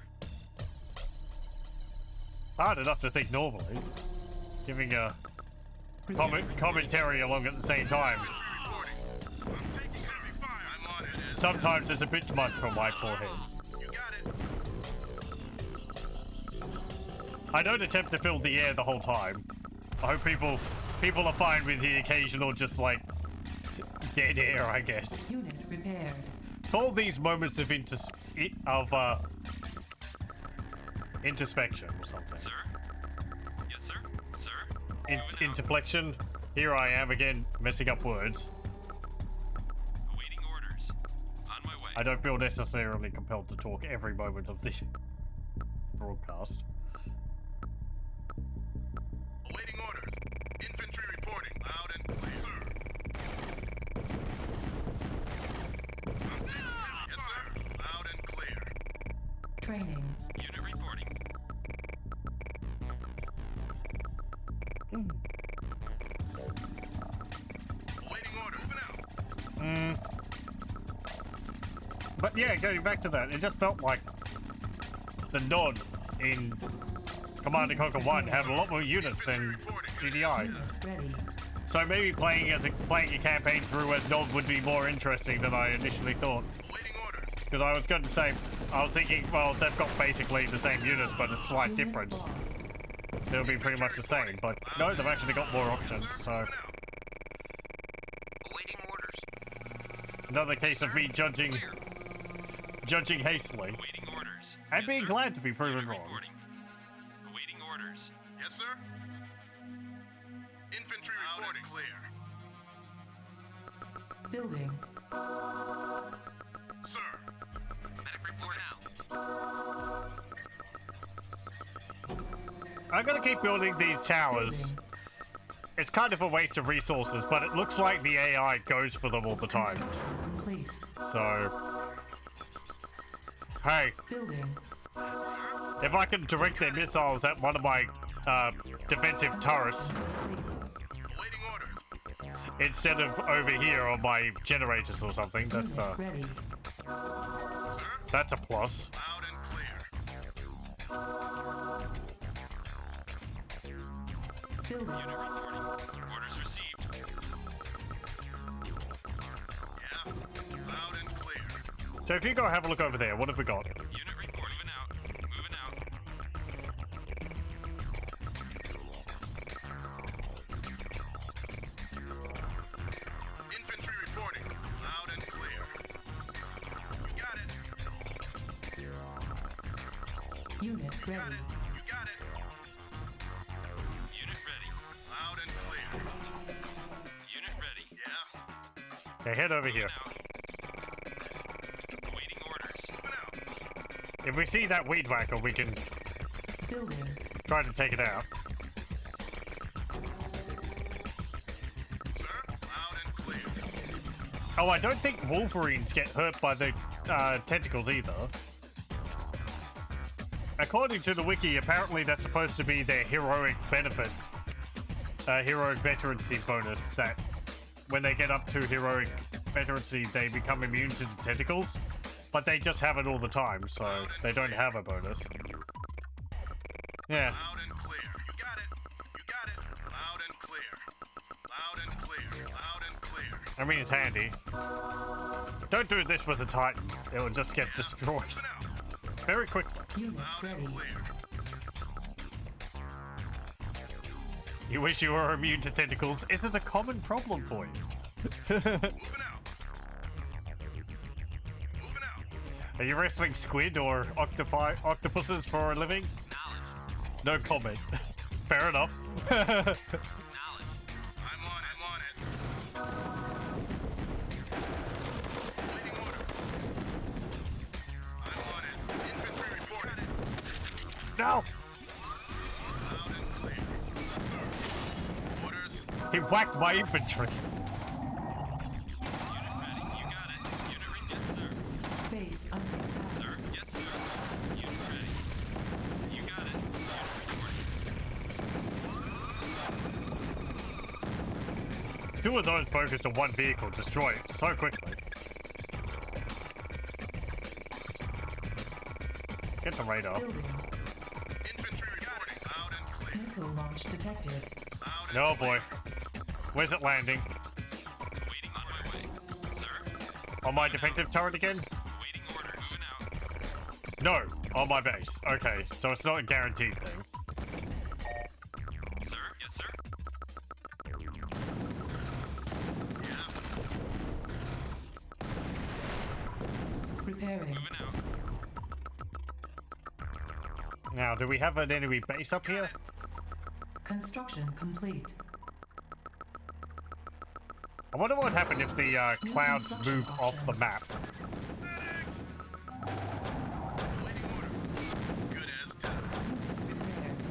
Hard enough to think normally. Giving a commentary along at the same time. Infantry reporting. I'm taking heavy fire. I'm on it. Sometimes it's a bit much for my poor head. You got it. I don't attempt to fill the air the whole time. I hope people are fine with the occasional just like dead air, I guess. Unit repaired. All these moments of introspection or something. Sir? Yes, sir. Sir? Interplexion. Here I am again, messing up words. Awaiting orders. On my way. I don't feel necessarily compelled to talk every moment of the broadcast. Awaiting orders. Infantry reporting. Loud and clear. Sir. Yes, sir. Loud and clear. Training. Unit reporting. Awaiting order. Moving out. But yeah, going back to that, it just felt like the nod in Command & Conquer 1 had a lot more units than GDI. Unit ready. So maybe playing a campaign through as nod would be more interesting than I initially thought. Awaiting orders. Because I was going to say, I was thinking, well, they've got basically the same units, but a slight Unit difference. lost. it'll be pretty much the same. But no, they've actually got more options, so... Awaiting orders. Another case of me judging hastily. Awaiting orders. And Yes, being sir. glad to be proven Unit wrong. reporting. Awaiting orders. Yes, sir. Infantry reporting. Clear. Building. Sir. Medic report out. I'm gonna keep building these towers. Building. It's kind of a waste of resources, but it looks like the AI goes for them all the time. Construction complete. So... Hey, Building. if I can direct their missiles at one of my defensive turrets Complete. Awaiting orders. instead of over here on my generators or something, that's Unit ready. Sir. that's a plus. Loud and clear. Building. Unit reporting. Orders received. Yeah. Loud and clear. So if you go have a look over there, what have we got? Unit report. Moving out. Moving out. Infantry reporting. Loud and clear. You got it. Unit Got ready. it. You got it. Unit ready. Loud and clear. Unit ready. Yeah. Okay, head over here. Out. Awaiting orders. Moving out. If we see that weed whacker, we can Building. try to take it out. Sir. Loud and clear. Oh, I don't think wolverines get hurt by the tentacles either. According to the wiki, apparently that's supposed to be their heroic benefit. Heroic veterancy bonus, that when they get up to heroic veterancy, they become immune to the tentacles. But they just have it all the time, so they don't have a bonus. Yeah. Loud and clear. You got it. You got it. Loud and clear. Loud and clear. Loud and clear. I mean, it's handy. Don't do this with a Titan. It will just get destroyed Moving out. very quickly. Unit Loud ready. and clear. You wish you were immune to tentacles. Is it a common problem for you? Moving out. Moving out. Are you wrestling squid or octopuses for a living? Knowledge. No comment. Fair enough. Knowledge. I'm on it. Waiting order. I'm on it. Infantry report. No! Loud and clear. Sir. Orders. He whacked my infantry. Unit ready. You got it. Unit ready. Yes, sir. Base under attack. Sir. Yes, sir. Unit ready. You got it. Unit reporting. Two of those focused on one vehicle, destroy it so quickly. Get the radar. Building. Infantry reporting. Loud and clear. Missile launch detected. Loud and No boy. Where's it landing? Waiting on my way. Sir. On my defensive turret again? Waiting orders. Moving out. No, on my base. Okay, so it's not a guaranteed thing. Sir. Yes, sir. Repairing. Moving out. Now, do we have an enemy base up here? Construction complete. I wonder what would happen if the clouds move off the map. waiting order. Good as done. Repaired.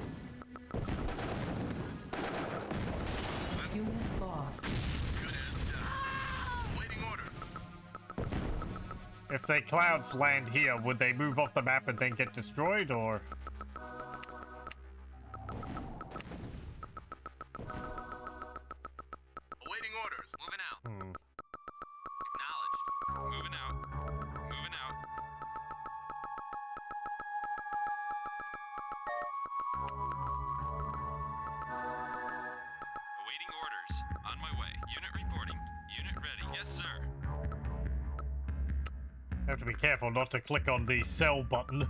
Unit lost. Good as done. Waiting orders. If the clouds land here, would they move off the map and then get destroyed, or...? Awaiting orders. Moving out. Hmm. Acknowledged. Moving out. Moving out. Awaiting orders. On my way. Unit reporting. Unit ready. Yes, sir. Have to be careful not to click on the sell button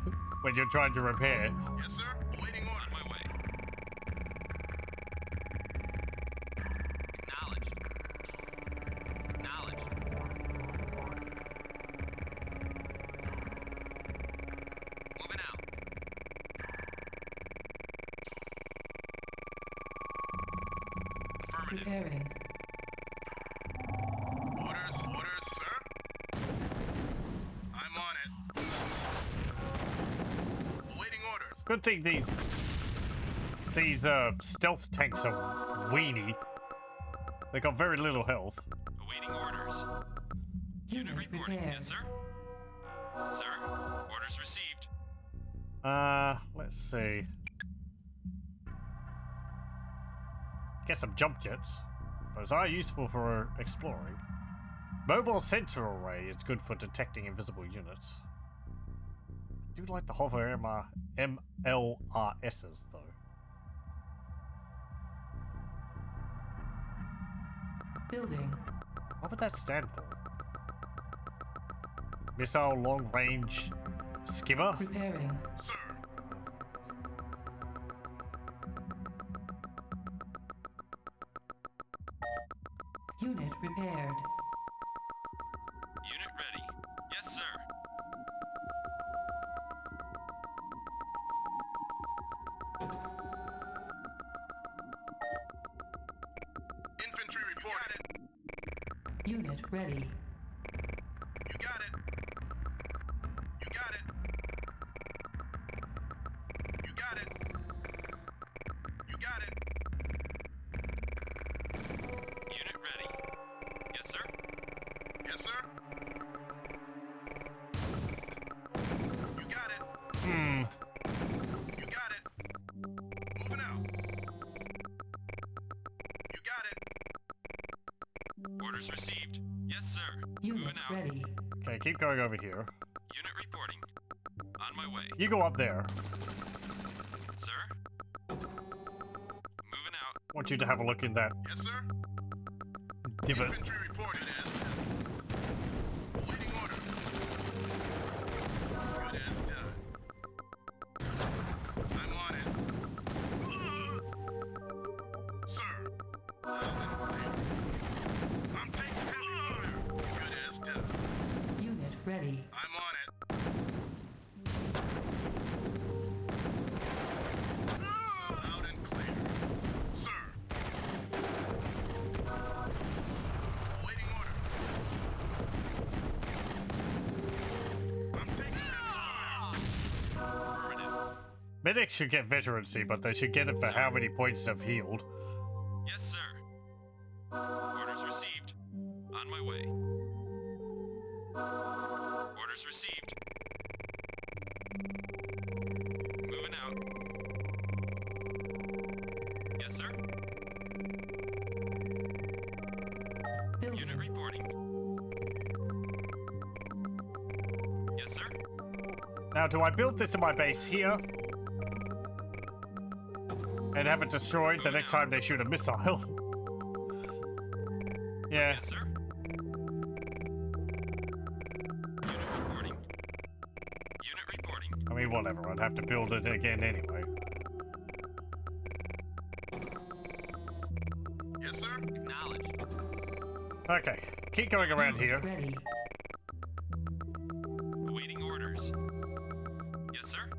when you're trying to repair. Yes, sir. Awaiting On orders. my way. Moving out. Affirmative. Preparing. Orders, sir? I'm on it. Awaiting orders. Good thing these stealth tanks are weenie. They got very little health. Awaiting orders. Unit reporting. prepared. Yes, sir. Sir, orders received. Let's see. Get some jump jets. Those are useful for exploring. Mobile sensor array is good for detecting invisible units. I do like the hover MLRSs though. Building. What would that stand for? Missile long range skimmer? Preparing. Sir. Unit repaired. Unit ready. Yes, sir. Infantry reported. Unit ready. You got it. You got it. You got it. You got it. Unit ready. Yes, sir. Yes, sir. You got it. You got it. Moving out. You got it. Orders received. Yes, sir. Unit Moving out. ready. Okay, keep going over here. Unit reporting. On my way. You go up there. Sir? Moving out. I want you to have a look in that Yes, sir. divot. Infantry reported as awaiting order. Good as done. I'm on it. Sir. Loud and clear. I'm taking heavy fire. Good as done. Unit ready. I'm on it. Loud and clear. Sir. Awaiting order. I'm taking heavy fire. Affirmative. Medics should get veterancy, but they should get it for how many points they've healed. Yes, sir. Orders received. On my way. Orders received. Moving out. Yes, sir. Building. Unit reporting. Yes, sir. Now, do I build this in my base here? And have it destroyed the next time they shoot a missile? Yeah. Yes, sir. Unit reporting. Unit reporting. I mean, whatever. I'd have to build it again anyway. Yes, sir. Acknowledged. Okay. Keep going around here. Ready. Awaiting orders. Yes, sir.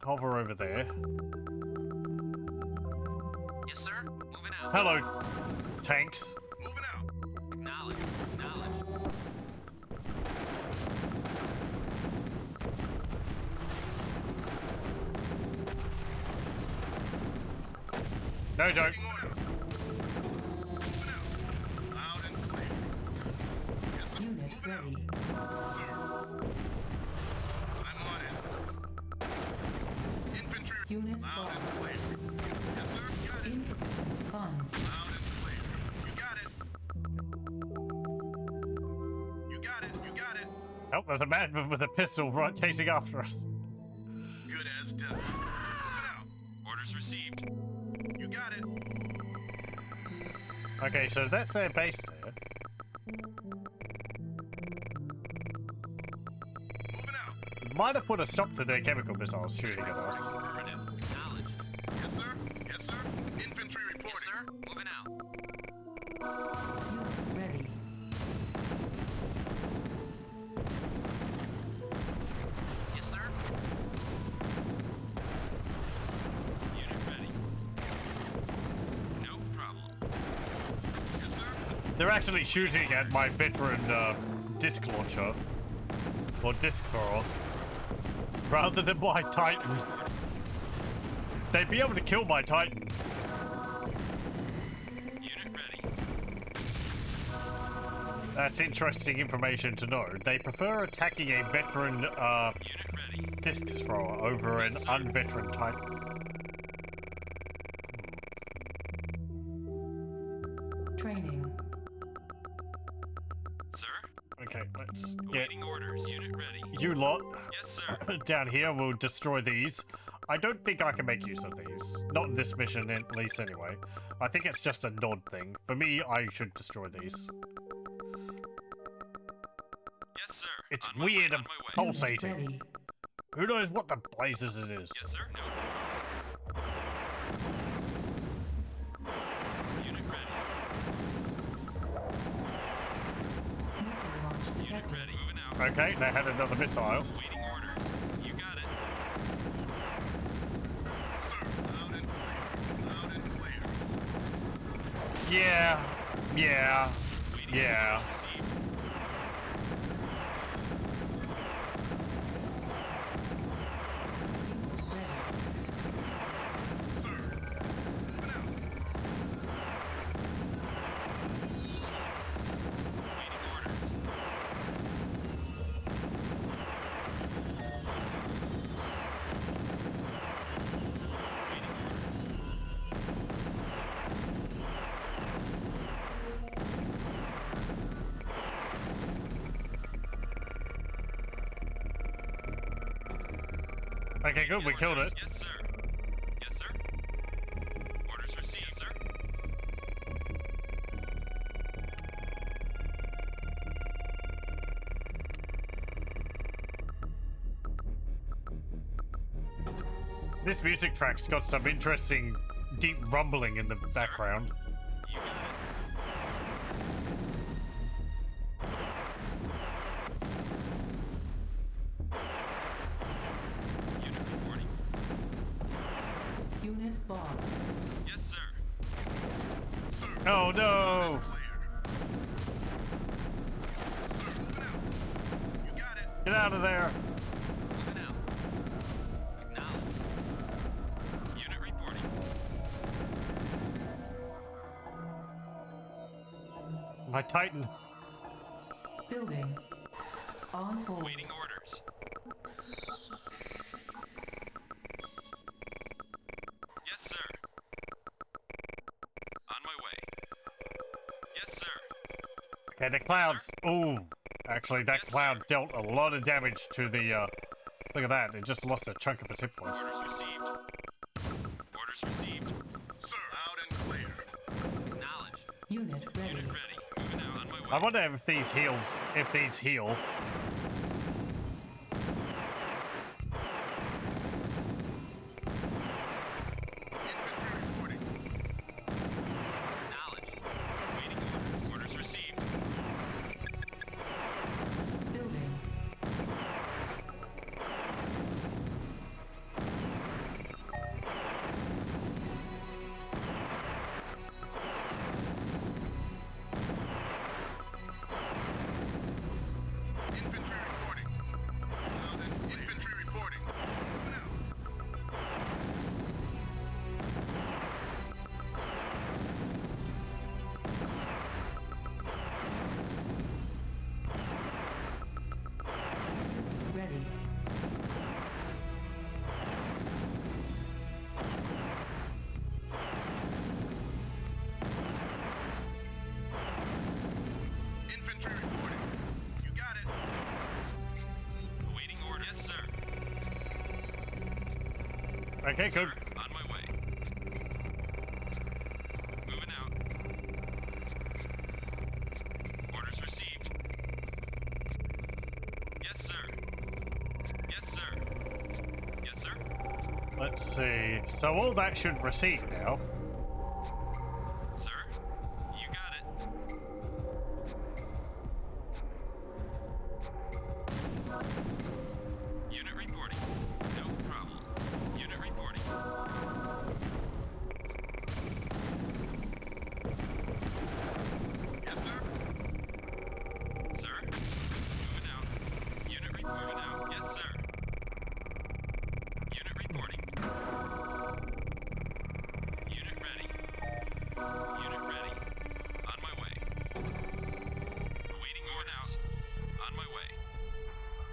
Hover over there. Yes, sir. Moving out. Hello, tanks. Moving out. Acknowledged. Acknowledged. No, don't. Awaiting order. Moving out. Loud and clear. Yes, sir. Unit Moving ready. out. Sir. I'm on it. Infantry. Unit Loud and lost. clear. Yes, sir. Got it. Insufficient funds. Loud and clear. You got it. You got it. You got it. Oh, there's a man with a pistol right chasing after us. Good as done. Moving out. Orders received. You got it. Okay, so that's their base there. Moving out. Might have put a stop to their chemical missiles shooting at us. Affirmative. Acknowledged. Yes, sir. Yes, sir. Infantry reporting. Yes, sir. Moving out. Unit ready. Yes, sir. They're actually shooting at my veteran disc launcher. Or disc thrower. Rather than my Titan. They'd be able to kill my Titan. Unit ready. That's interesting information to know. They prefer attacking a veteran Unit ready. disc thrower over an unveteran Titan. Training. Sir? Okay, let's get Awaiting orders. Unit ready. you lot Yes, sir. down here. We'll destroy these. I don't think I can make use of these. Not in this mission, at least anyway. I think it's just a nod thing. For me, I should destroy these. Yes, sir. It's On my weird way, and on my way. pulsating. Ready. Who knows what the blazes it is? Yes, sir. No. Unit ready. Missile launch Unit detected. ready. Moving out. Okay, they had another missile. Awaiting orders. You got it. Sir, loud and clear. Loud and clear. Yeah, yeah, Awaiting yeah. orders received. Ready. Sir, moving out. Awaiting orders. Awaiting orders. Okay, good, we Yes, killed sir. it. Yes, sir. Yes, sir. Orders received, sir. This music track's got some interesting deep rumbling in the background. You got it. Unit reporting. Unit lost. Yes, sir. Oh no! Clear. Sir, moving out. You got it. Get out of there! Moving out. Acknowledge. Unit reporting. My Titan. Building. On hold. Awaiting orders. Yes, sir. On my way. Yes, sir. Okay, the clouds. Ooh, actually, that Yes, cloud sir. dealt a lot of damage to the. Look at that! It just lost a chunk of its hit points. Orders received. Orders received. Sir, loud and clear. Acknowledge. Unit ready. Unit ready. Moving out on my way. I wonder if these heals. If these heal. Infantry reporting. Acknowledge. Awaiting orders. Orders received. Building. Infantry reporting. Loud and infantry reporting. Moving out. Ready. Infantry reporting. You got it. Awaiting orders. Yes, sir. Okay, Sir, good. on my way. Moving out. Orders received. Yes, sir. Yes, sir. Yes, sir. Let's see. So all that should recede now. Sir, you got it. Unit reporting. No problem. Unit reporting. Yes, sir.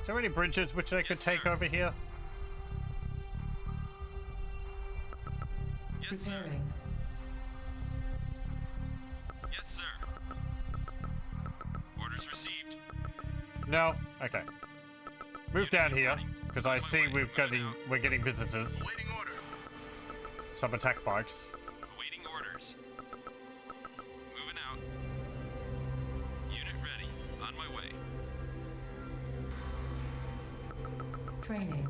there any bridges which they could take over here? Yes, sir. Preparing. Yes, sir. Orders received. No? Okay. Move down here, because I see we're getting visitors. Awaiting orders. Some attack bikes. Awaiting orders. Moving out. Unit ready. On my way. Training.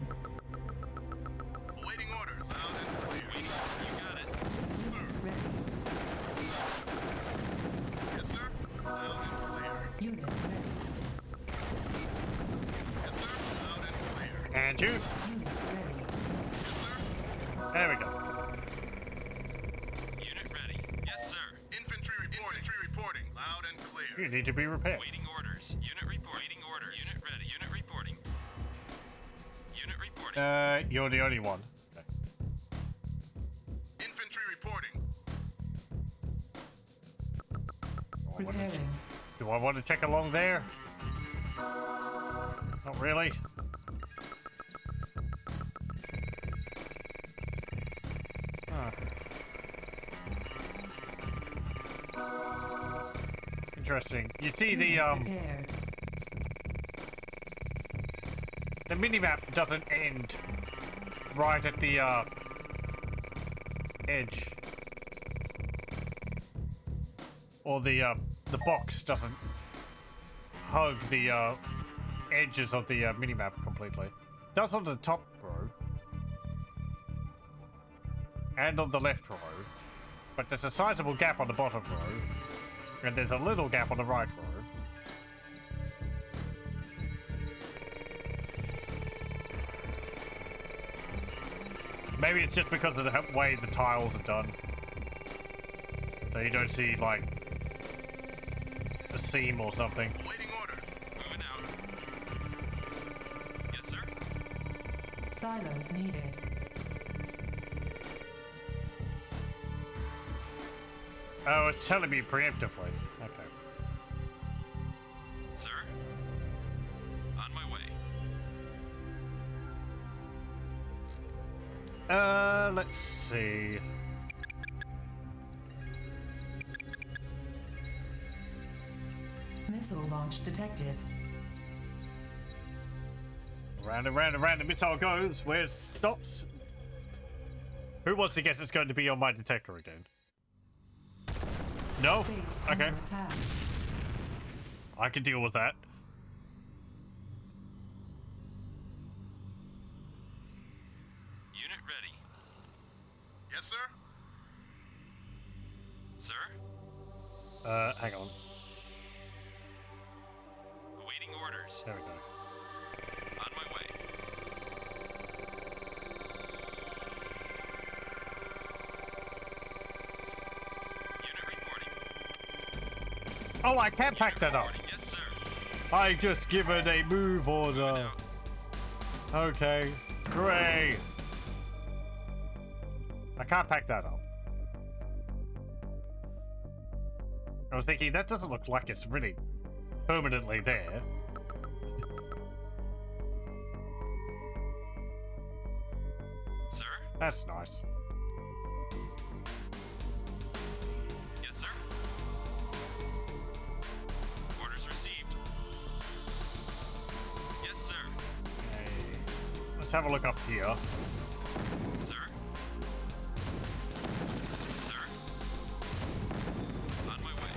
Awaiting orders. Loud and clear. Waiting. You got it. Ready. Yes, sir. Loud and clear. Unit ready. Yes, sir. Loud and clear. And you. Unit ready. Yes, sir. There we go. Unit ready. Yes, sir. Infantry reporting. Infantry reporting. Loud and clear. You need to be repaired. Waiting orders. Unit reporting. Orders. Unit ready. Unit reporting. Unit reporting. You're the only one. Okay. Infantry reporting. Preparing. Do I want to check along there? Not really. Huh. Interesting. You see Prepared. the minimap doesn't end right at the edge. Or the box doesn't hug the edges of the minimap completely. It does on the top row. And on the left row. But there's a sizable gap on the bottom row. And there's a little gap on the right row. Maybe it's just because of the way the tiles are done. So you don't see, like, a seam or something. Awaiting orders. Moving out. Yes, sir. Silos needed. Oh, it's telling me preemptively. Okay. Sir. On my way. Let's see. Missile launch detected. Round and round and round the missile goes. Where it stops. Who wants to guess it's going to be on my detector again? No? Base Okay. under attack. I can deal with that. Unit ready. Yes, sir. Sir. Hang on. Awaiting orders. There we go. On my way. Unit reporting. Oh, I can't pack that up. Reporting. Yes, sir. I just given a move order. Out. Okay. Great. I can't pack that up. I was thinking, that doesn't look like it's really permanently there. Sir. That's nice. Yes, sir. Orders received. Yes, sir. Okay. Let's have a look up here. Sir. Sir. On my way.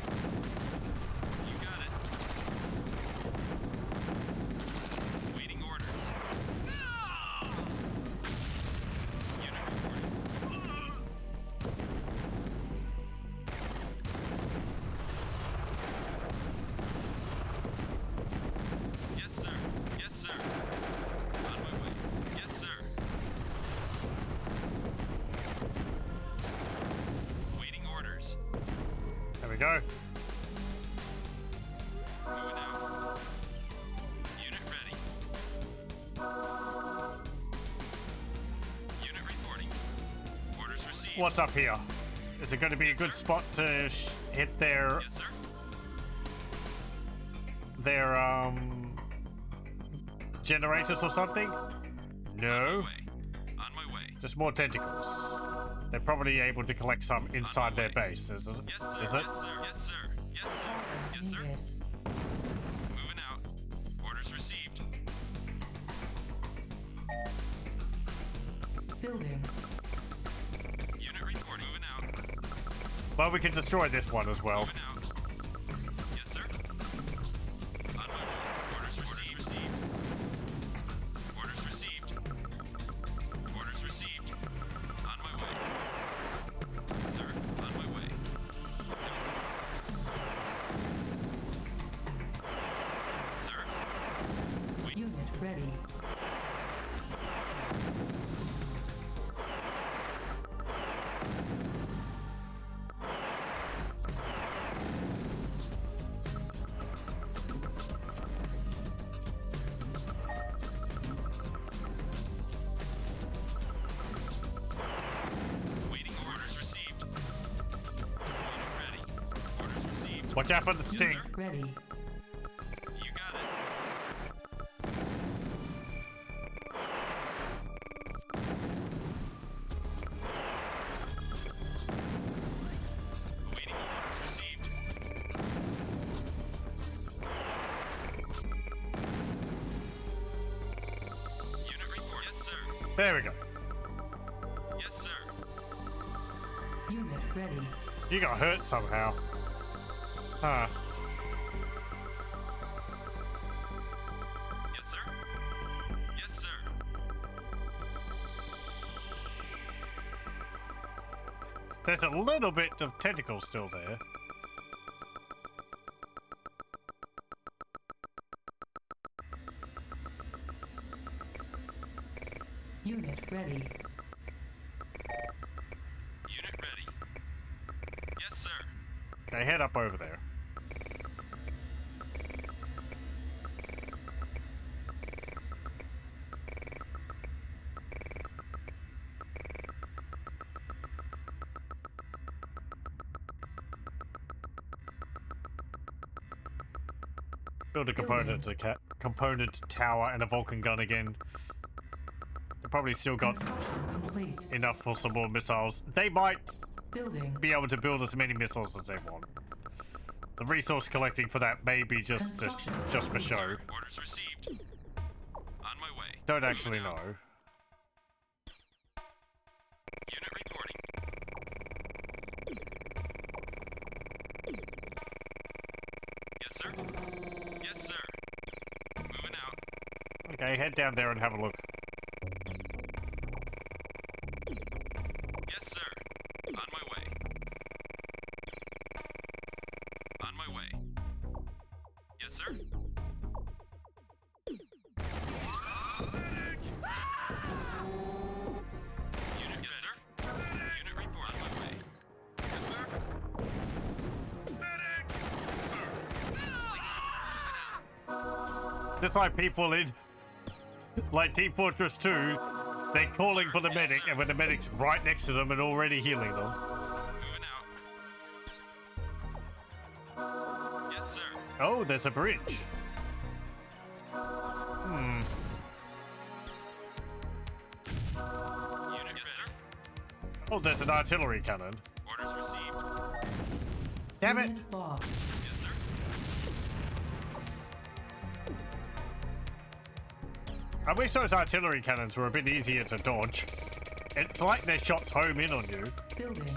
You got it. Waiting orders. Unit reporting. Yes, sir. Yes, sir. On my way. Yes, sir. Waiting orders. There we go. Moving out. Unit ready. Unit reporting. Orders received. What's up here? Is it going to be a good spot to hit their Yes, sir. generators or something? No. On my way. Just more tentacles. They're probably able to collect some inside their base, isn't it? Yes, sir. Is it? Yes, sir. Yes, sir. Yes, sir. Progress Yes, sir. needed. Moving out. Orders received. Building. Unit reporting. Moving out. Well, we can destroy this one as well. Moving out. Yes, sir. On my way. Orders received. Orders received. Orders received. On my way. Sir, on my way. Sir. Unit ready. Waiting orders received. Unit ready. Orders received. Watch out for the stink. sir. Ready. You got it. Awaiting orders received. Unit report. Yes, sir. There we go. Yes, sir. Unit ready. You got hurt somehow. Huh. Yes, sir. Yes, sir. There's a little bit of tentacle still there. Unit ready. Unit ready. Yes, sir. Okay, head up over there. Build a component component tower and a Vulcan gun again. They probably still got Construction complete. enough for some more missiles. They might Building. be able to build as many missiles as they want. The resource collecting for that may be just for show. Sir, orders received. On my way. Don't actually know. Unit reporting. Yes, sir. Yes, sir. Moving out. Okay, head down there and have a look. Yes, sir. On my way. On my way. Yes, sir. Unit, yes, sir. Unit report. On my way. Yes, sir. Medic! Just like people in, like Team Fortress 2, they're calling for the medic, and when the medic's right next to them and already healing them. Moving out. Yes, sir. Oh, there's a bridge. Hmm. Unit, yes, sir. Oh, there's an artillery cannon. Orders received. Damn it! Unit lost. Yes, sir. I wish those artillery cannons were a bit easier to dodge. It's like their shots home in on you. Building.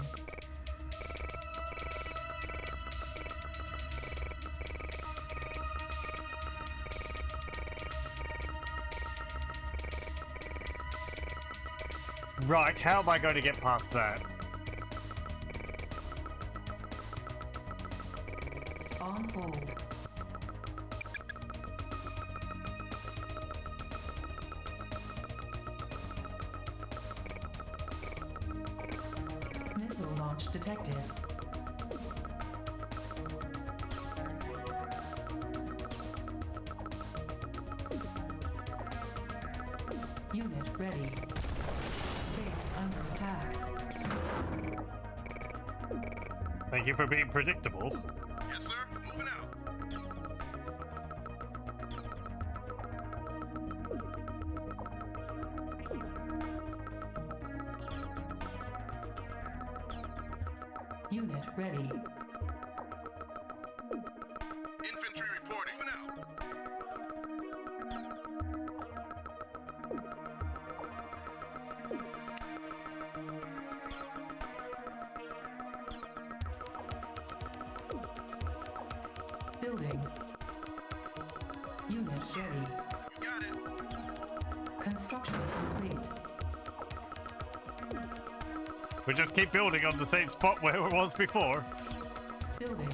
Right, how am I going to get past that? On hold. Missile launch detected. Unit ready. Base under attack. Thank you for being predictable. Yes, sir. Moving out. Unit ready. Infantry reporting. Moving out. Building. Unit ready. You got it. Construction complete. We just keep building on the same spot where it was before. Building.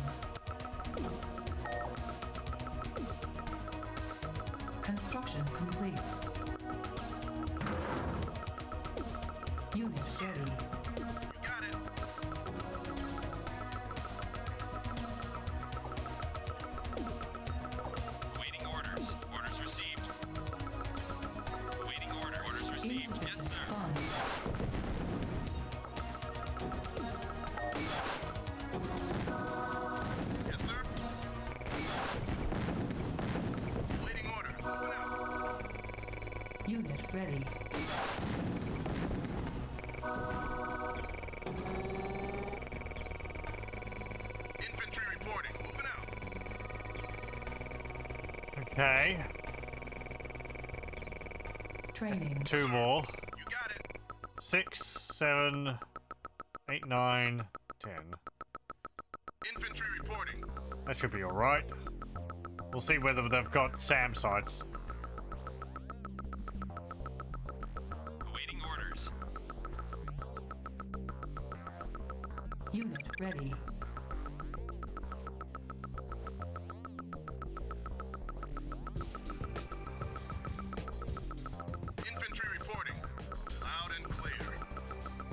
Construction complete. Unit ready. You got it. Awaiting orders. Orders received. Awaiting orders. Orders received. Yes, sir. Funds. Yes, sir. Waiting orders. Moving out. Unit ready. Infantry reporting. Moving out. Okay. Training. 2 more. You got it. 6, 7, 8, 9, 10. Infantry reporting. That should be alright. We'll see whether they've got SAM sites. Awaiting orders. Unit ready. Infantry reporting. Loud and clear.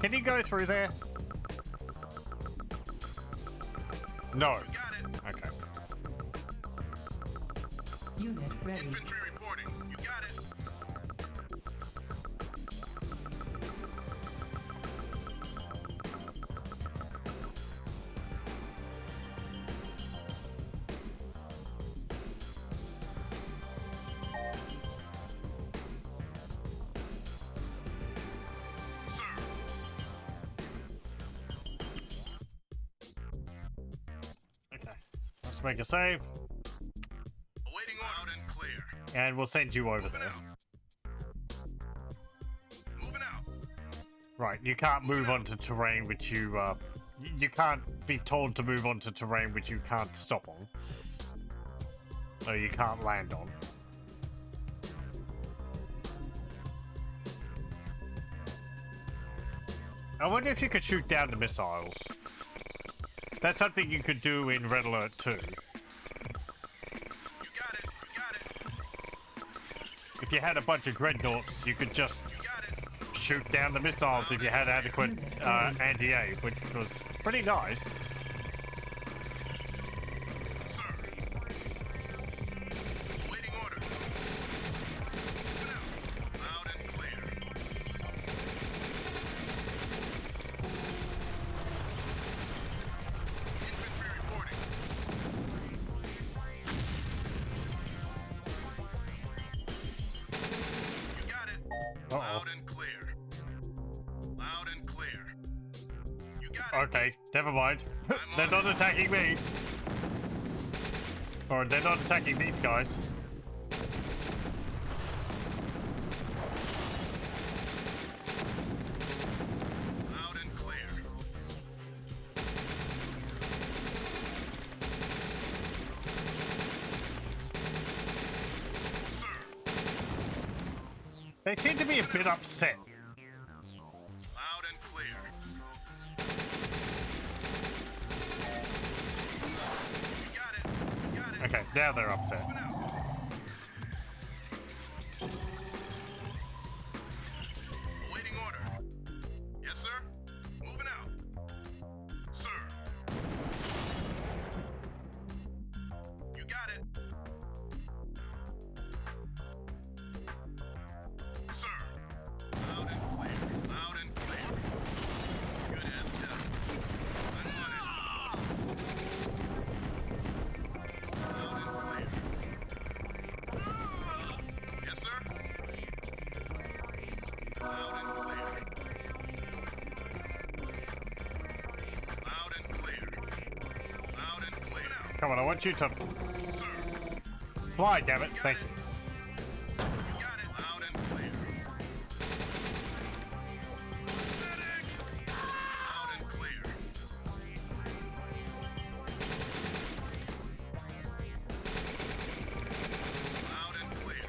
Can you go through there? No. You got it. Okay. Unit ready. Infantry reporting. You got it. Sir. Okay. Let's make a save, Awaiting loud and clear. and we'll send you over Moving there. out. Moving out. Right, you can't move onto terrain which you can't be told to move onto terrain which you can't stop on. Or you can't land on. I wonder if you could shoot down the missiles. That's something you could do in Red Alert 2. You got it. You got it. If you had a bunch of dreadnoughts, you could just You got it. shoot down the missiles if you had adequate anti-A, which was pretty nice. Sir. Waiting orders. Moving out. Loud and clear. Infantry reporting. You got it. Loud and clear. Loud and clear. You got it. Okay, never mind. They're not attacking me. Or they're not attacking these guys. Loud and clear. Sir. They seem to be a bit upset. Loud and clear. You got it. You got it. Okay, now they're upset. Moving out. Awaiting orders. Yes, sir. Moving out. Sir. You got it. Sir. Loud and clear. Loud and clear. Good as done. I'm on it. Loud and clear. Come on, I want you to fly, damn it. Thank you. You got it. Loud and clear. Medic! Loud and clear. Loud and clear.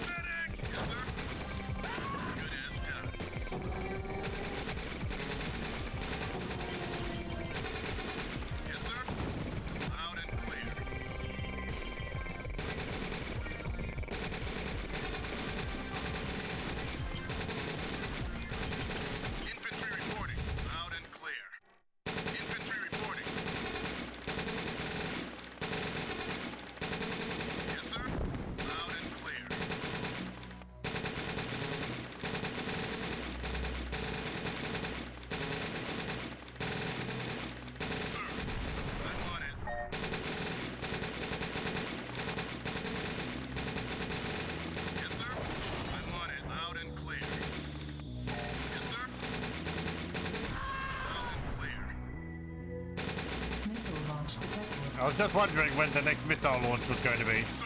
Medic! Yes, sir. Good as done. Yes, sir. Loud and clear. Infantry reporting. Loud and clear. Infantry reporting. Yes, sir. Loud and clear. Sir, I'm on it. Yes, sir. I'm on it. Loud and clear. Yes, sir. Loud and clear. Missile launch detected. I was just wondering when the next missile launch was going to be. Sir.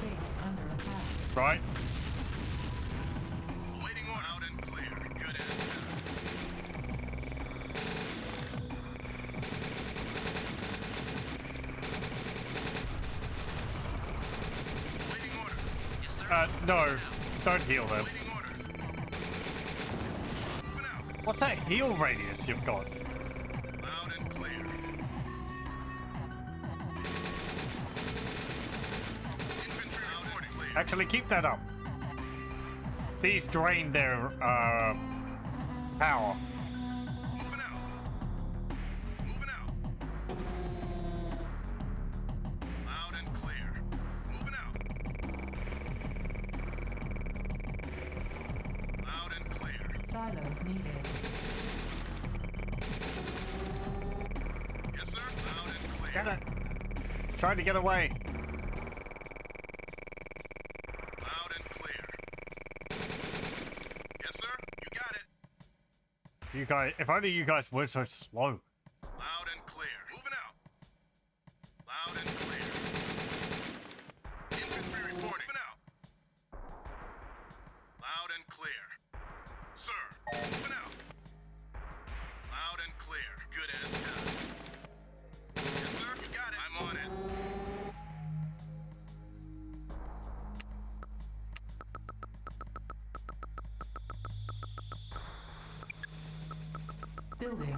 Base under attack. Right? Waiting on out and clear. Good as done. Waiting order. Yes, sir. No. Don't heal them. Waiting orders. Moving out. What's that heal radius you've got? Loud and clear. Infantry reporting. Clear. Actually, keep that up. These drain their, power. Moving out. Moving out. Loud and clear. Moving out. Loud and clear. Silos needed. Yes, sir. Loud and clear. Get it. Trying to get away. Loud and clear. Yes, sir. You got it. If only you guys weren't so slow. Loud and clear. Moving out. Loud and clear. Infantry reporting. Moving out. Loud and clear. Sir. Moving out. Loud and clear. Good as done. Yes, sir. You got it. I'm on it. Building.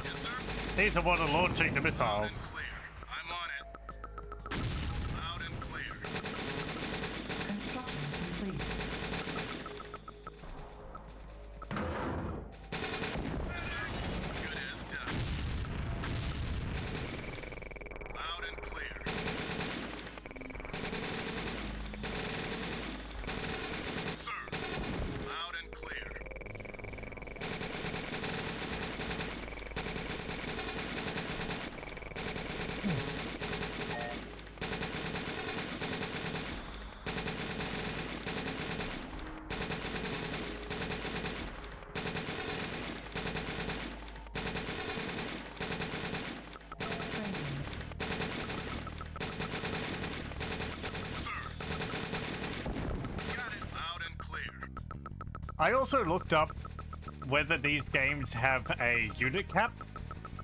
Yes, sir. He's the one launching the Loud and missiles. clear. I'm on it. Loud and clear. Construction complete. Good as done. Loud and clear. Sir. Loud and clear. Training. Sir. Got it. Loud and clear. I also looked up whether these games have a unit cap.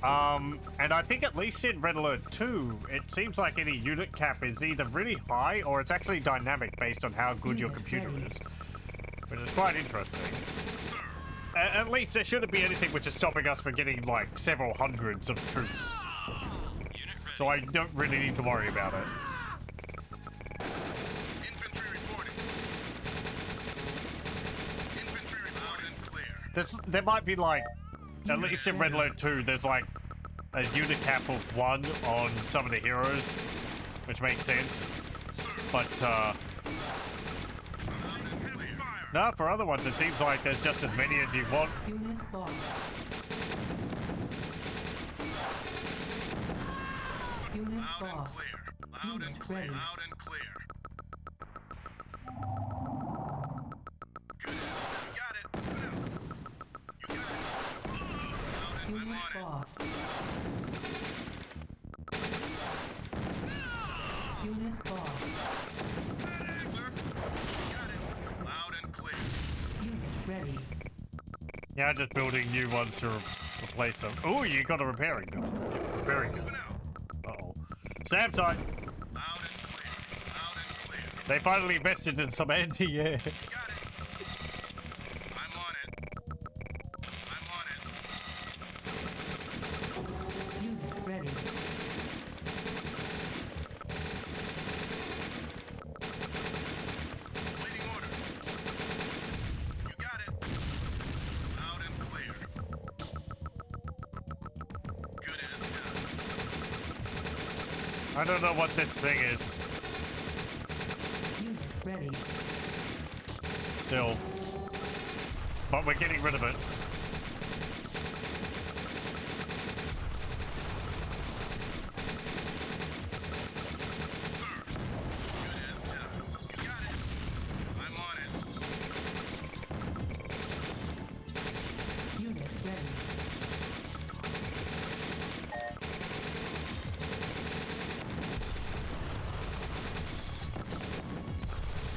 And I think at least in Red Alert 2, it seems like any unit cap is either really high or it's actually dynamic based on how good your Unit computer ready. is. Which is quite interesting. Sir. At least there shouldn't be anything which is stopping us from getting like several hundreds of troops. Unit ready. So I don't really need to worry about it. Infantry reporting. Infantry loud and clear. There might be like, at least in Red Alert 2, there's like a unit cap of 1 on some of the heroes, which makes sense. But, Loud and clear. Fire. no, for other ones, it seems like there's just as many as you want. Unit lost. Unit Loud and lost. clear. Loud Loud Unit and clear. ready. Loud and clear. Good. You got it. Moving out. You got it. Loud and I'm Unit on it. lost. Unit lost. Yes, sir. You got it. Loud and clear. Unit ready. Yeah, just building new ones to replace them. Oh, you got a repairing bill. Repairing bill. Moving out. Uh-oh. Sam side. Loud and clear. Loud and clear. They finally invested in some anti-air. You got it. I'm on it. I'm on it. Unit ready. Waiting order. You got it. Loud and clear. Good as done. I don't know what this thing is. Unit ready. Still. But we're getting rid of it. Sir. Good as done. You got it. I'm on it. Unit ready.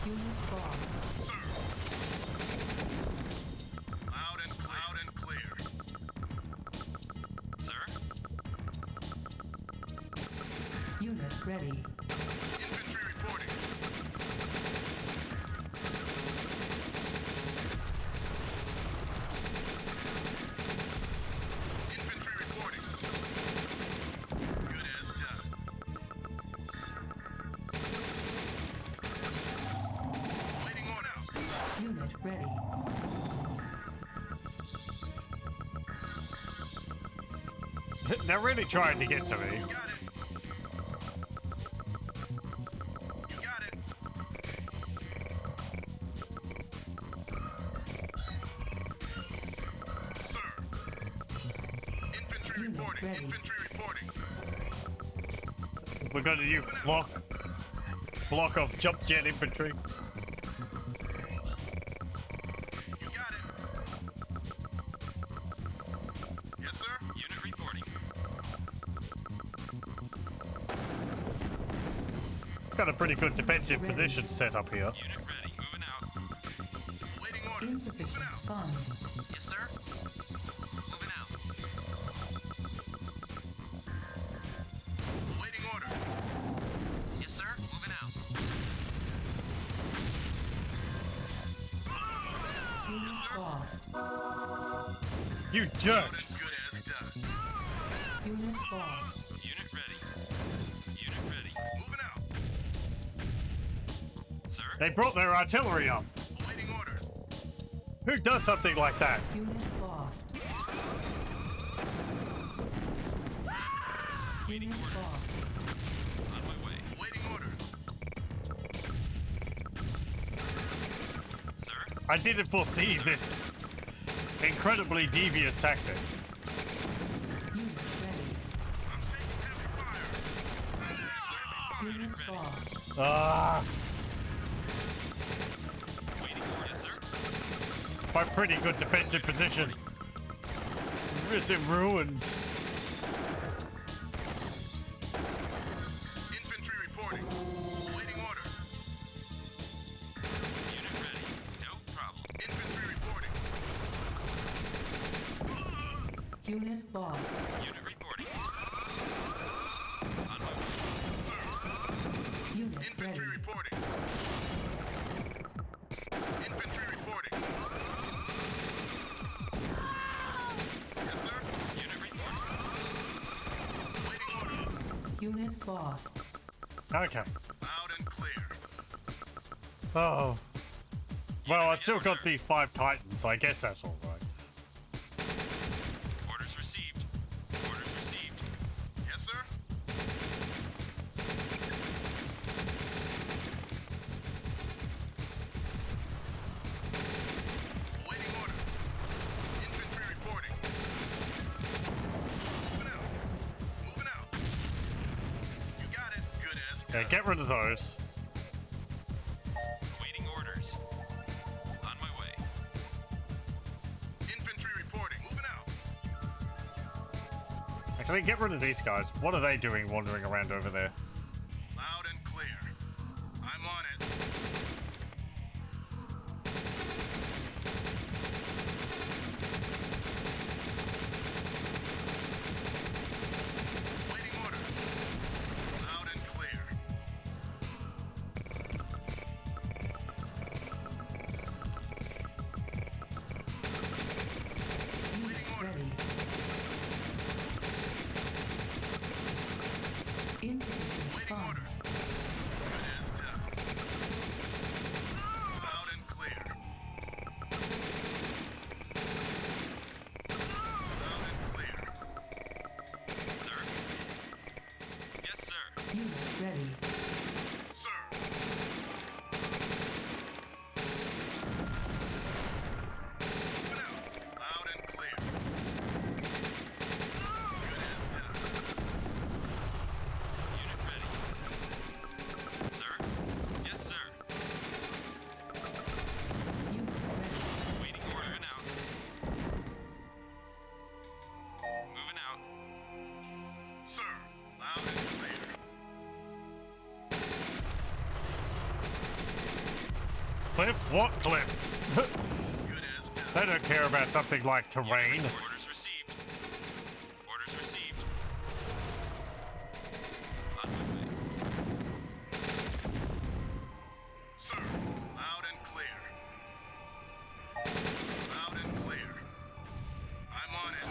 Unit lost. Sir. Loud and clear. Sir? Unit ready. Infantry reporting. Infantry reporting. Good as done. Waiting order. Unit ready. They're really trying to get to me. You got it. You got it. Sir. Infantry Unit reporting. ready. Infantry reporting. We're going to use block of jump jet infantry. You got it. Yes, sir. Unit reporting. Got a pretty good defensive position set up here. Unit ready. Moving out. Waiting order. Insufficient funds. Yes, sir. Moving out. Waiting order. Yes, sir. Moving out. Unit lost. You Loud and jerks! good as done. Unit lost. Unit ready. Unit ready. Moving out. Sir? They brought their artillery up. Awaiting orders. Who does something like that? Unit lost. Unit lost. On my way. Awaiting orders. Sir? I didn't foresee this incredibly devious tactic. Unit ready. I'm taking heavy fire. Unit lost. Ah, Waiting order. Yes, sir. my pretty good defensive position. It's in ruins. Infantry reporting. Awaiting orders. Unit ready. No problem. Infantry reporting. Unit lost. Unit reporting. On my way. Unit ready. Infantry reporting. Infantry reporting. Yes, sir. Unit reporting. Waiting orders. Unit lost. Okay. Loud and clear. Oh. Well, I still got these 5 Titans. I guess that's all right. Orders received. Orders received. Yes, sir. Awaiting orders. Infantry reporting. Moving out. Moving out. You got it. Good as Yeah, get rid of those. Waiting orders. On my way. Infantry reporting. Moving out. Actually, get rid of these guys. What are they doing wandering around over there? Loud and clear. I'm on it. Waiting order. Loud and clear. Unit ready. Insufficient funds. Good as done. Loud and clear. Loud and clear. Sir? Yes, sir. Unit ready. Sir. Moving out. Loud and clear. Good as done. Unit ready. Sir? Yes, sir. Unit ready. Waiting order. Moving out. Moving out. Sir. Loud and clear. Cliff? What cliff? Good as done. They don't care about something like terrain. Orders received. Orders received. On my way. Sir. Loud and clear. Loud and clear. I'm on it.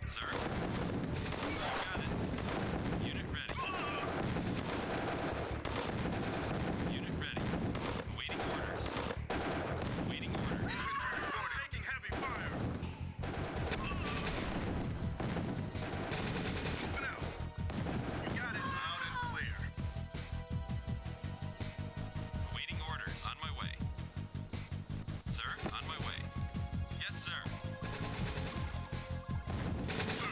Sir? Got it. Unit ready. Unit ready. Waiting orders. Waiting orders. Infantry reporting. Taking heavy fire. Moving out. You got it. Loud and clear. Waiting orders. On my way. Sir, on my way. Yes, sir. Sir.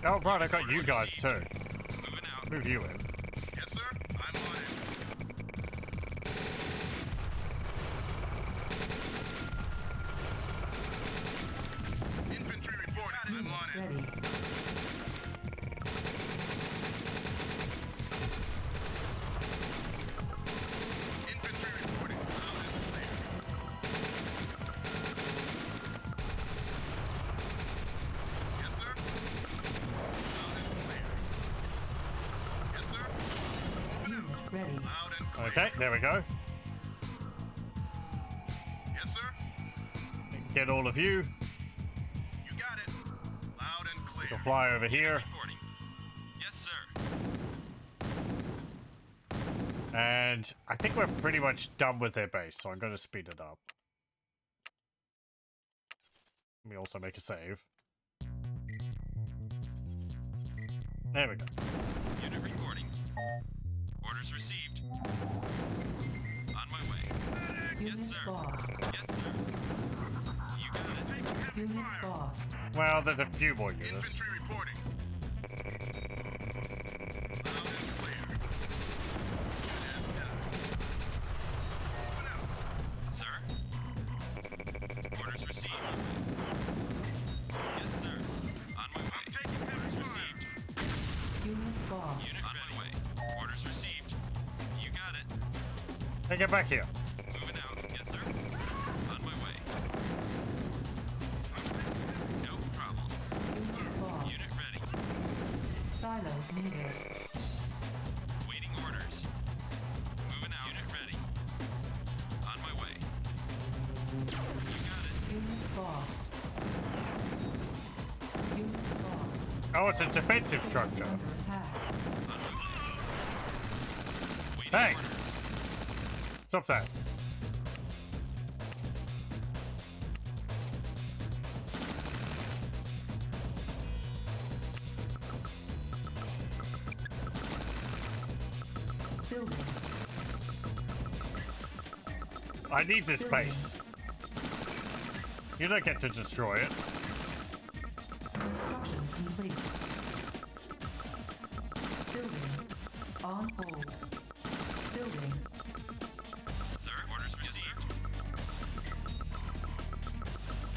Oh, right, I got you guys too. Moving out. Move you in. Yes, sir. I'm on it. Infantry reporting. I'm Unit on it. ready. Infantry reporting. Loud and clear. Yes, sir. Loud and clear. Yes, sir. Moving Unit out. ready. Loud and clear. Okay, there we go. Yes, sir. Get all of you. You got it. Loud and clear. We'll fly over here. Reporting. Yes, sir. And I think we're pretty much done with their base, so I'm going to speed it up. Let me also make a save. There we go. Unit reporting. Orders received. On my way. Unit Yes, sir. lost. Yes, sir. You got it. Unit lost. Well, there's a few more units. Infantry reporting. Loud and clear. Good as done. Moving out. Sir? Orders received. Yes, sir. On my way. Taking heavy Orders fire. received. Unit lost. Unit on my way. Orders received. You got it. Hey, get back here. Moving out. Yes, sir. On my way. No problem. Unit lost. Unit ready. Silos needed. Waiting orders. Moving out. Unit ready. On my way. You got it. Unit lost. Unit lost. Oh, it's a defensive structure. Under attack. On my way. Waiting Hey! orders. Stop that. Building. I need this base. You don't get to destroy it. Construction complete. Building. On hold. Building. Sir, orders received.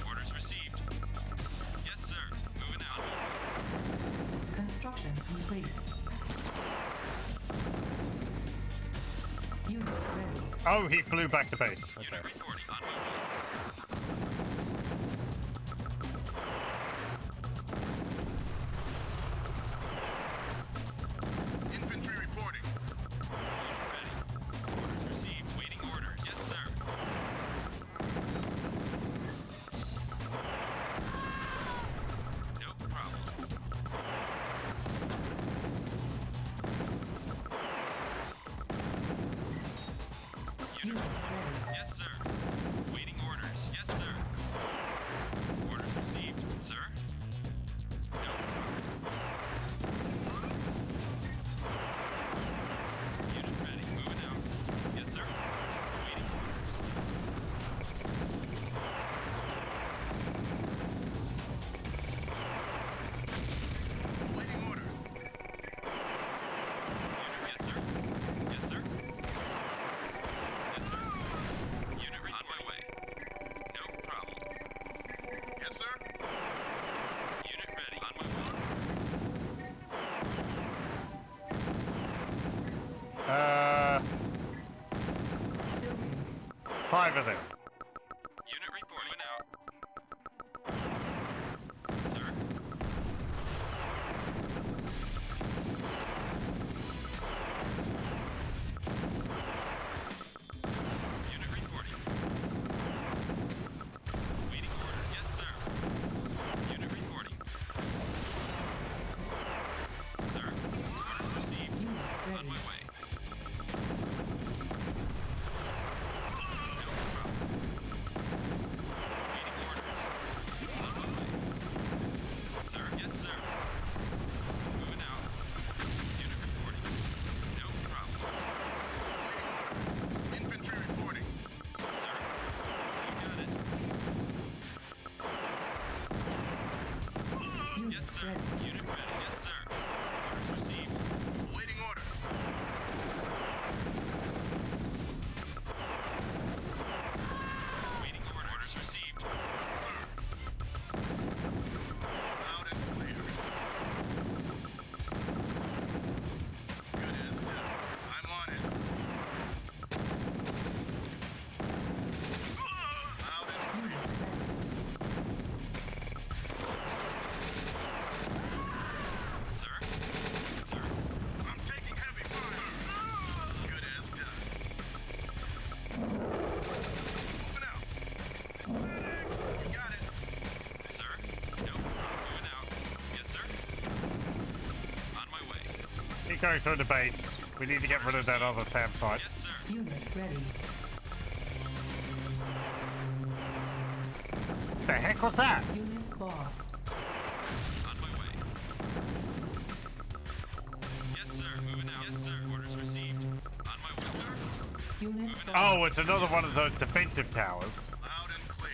Orders received. Yes, sir. Moving out. Construction complete. Unit ready. Oh, he flew back to base. Okay. Unit reporting on my way. Infantry reporting. Unit ready. Orders received. Waiting orders. Yes, sir. No problem. Unit Unit ready. ready. Yes, sir. Waiting orders. Yes, sir. Orders received. Sir? No problem. Unit ready. Moving out. Yes, sir. Waiting orders. Waiting orders. Unit, yes, sir. Yes, sir. Yes, sir. Unit on my way. No problem. Yes, sir. Unit ready. On my way. Building. Hi over there. Unit reporting out. Sir? Unit reporting. Waiting order. Yes, sir. Unit reporting. Sir, orders received. Unit On ready. my way. No problem. Waiting orders. On my way. Sir, yes, sir. Moving out. Unit reporting. No problem. Infantry reporting. Sir, you got it. Unit Yes, sir. ready. Unit ready. Yes, sir. Orders received. Waiting order. Waiting order. Orders received. Loud and clear. Good as dead. I'm on it. Loud and Unit ready. Sir? Sir? I'm taking heavy fire. Good as done. Moving out. You got it. Sir? No. Moving out. Yes, sir. On my way. Keep going through the base. We need to get rid of that other SAM site. Yes, sir. Unit ready. The heck was that? Unit lost. On my way. Yes, sir. Moving out. Yes, sir. Orders received. On my way, sir. Unit lost. Oh, it's another one of those defensive towers. Loud and clear.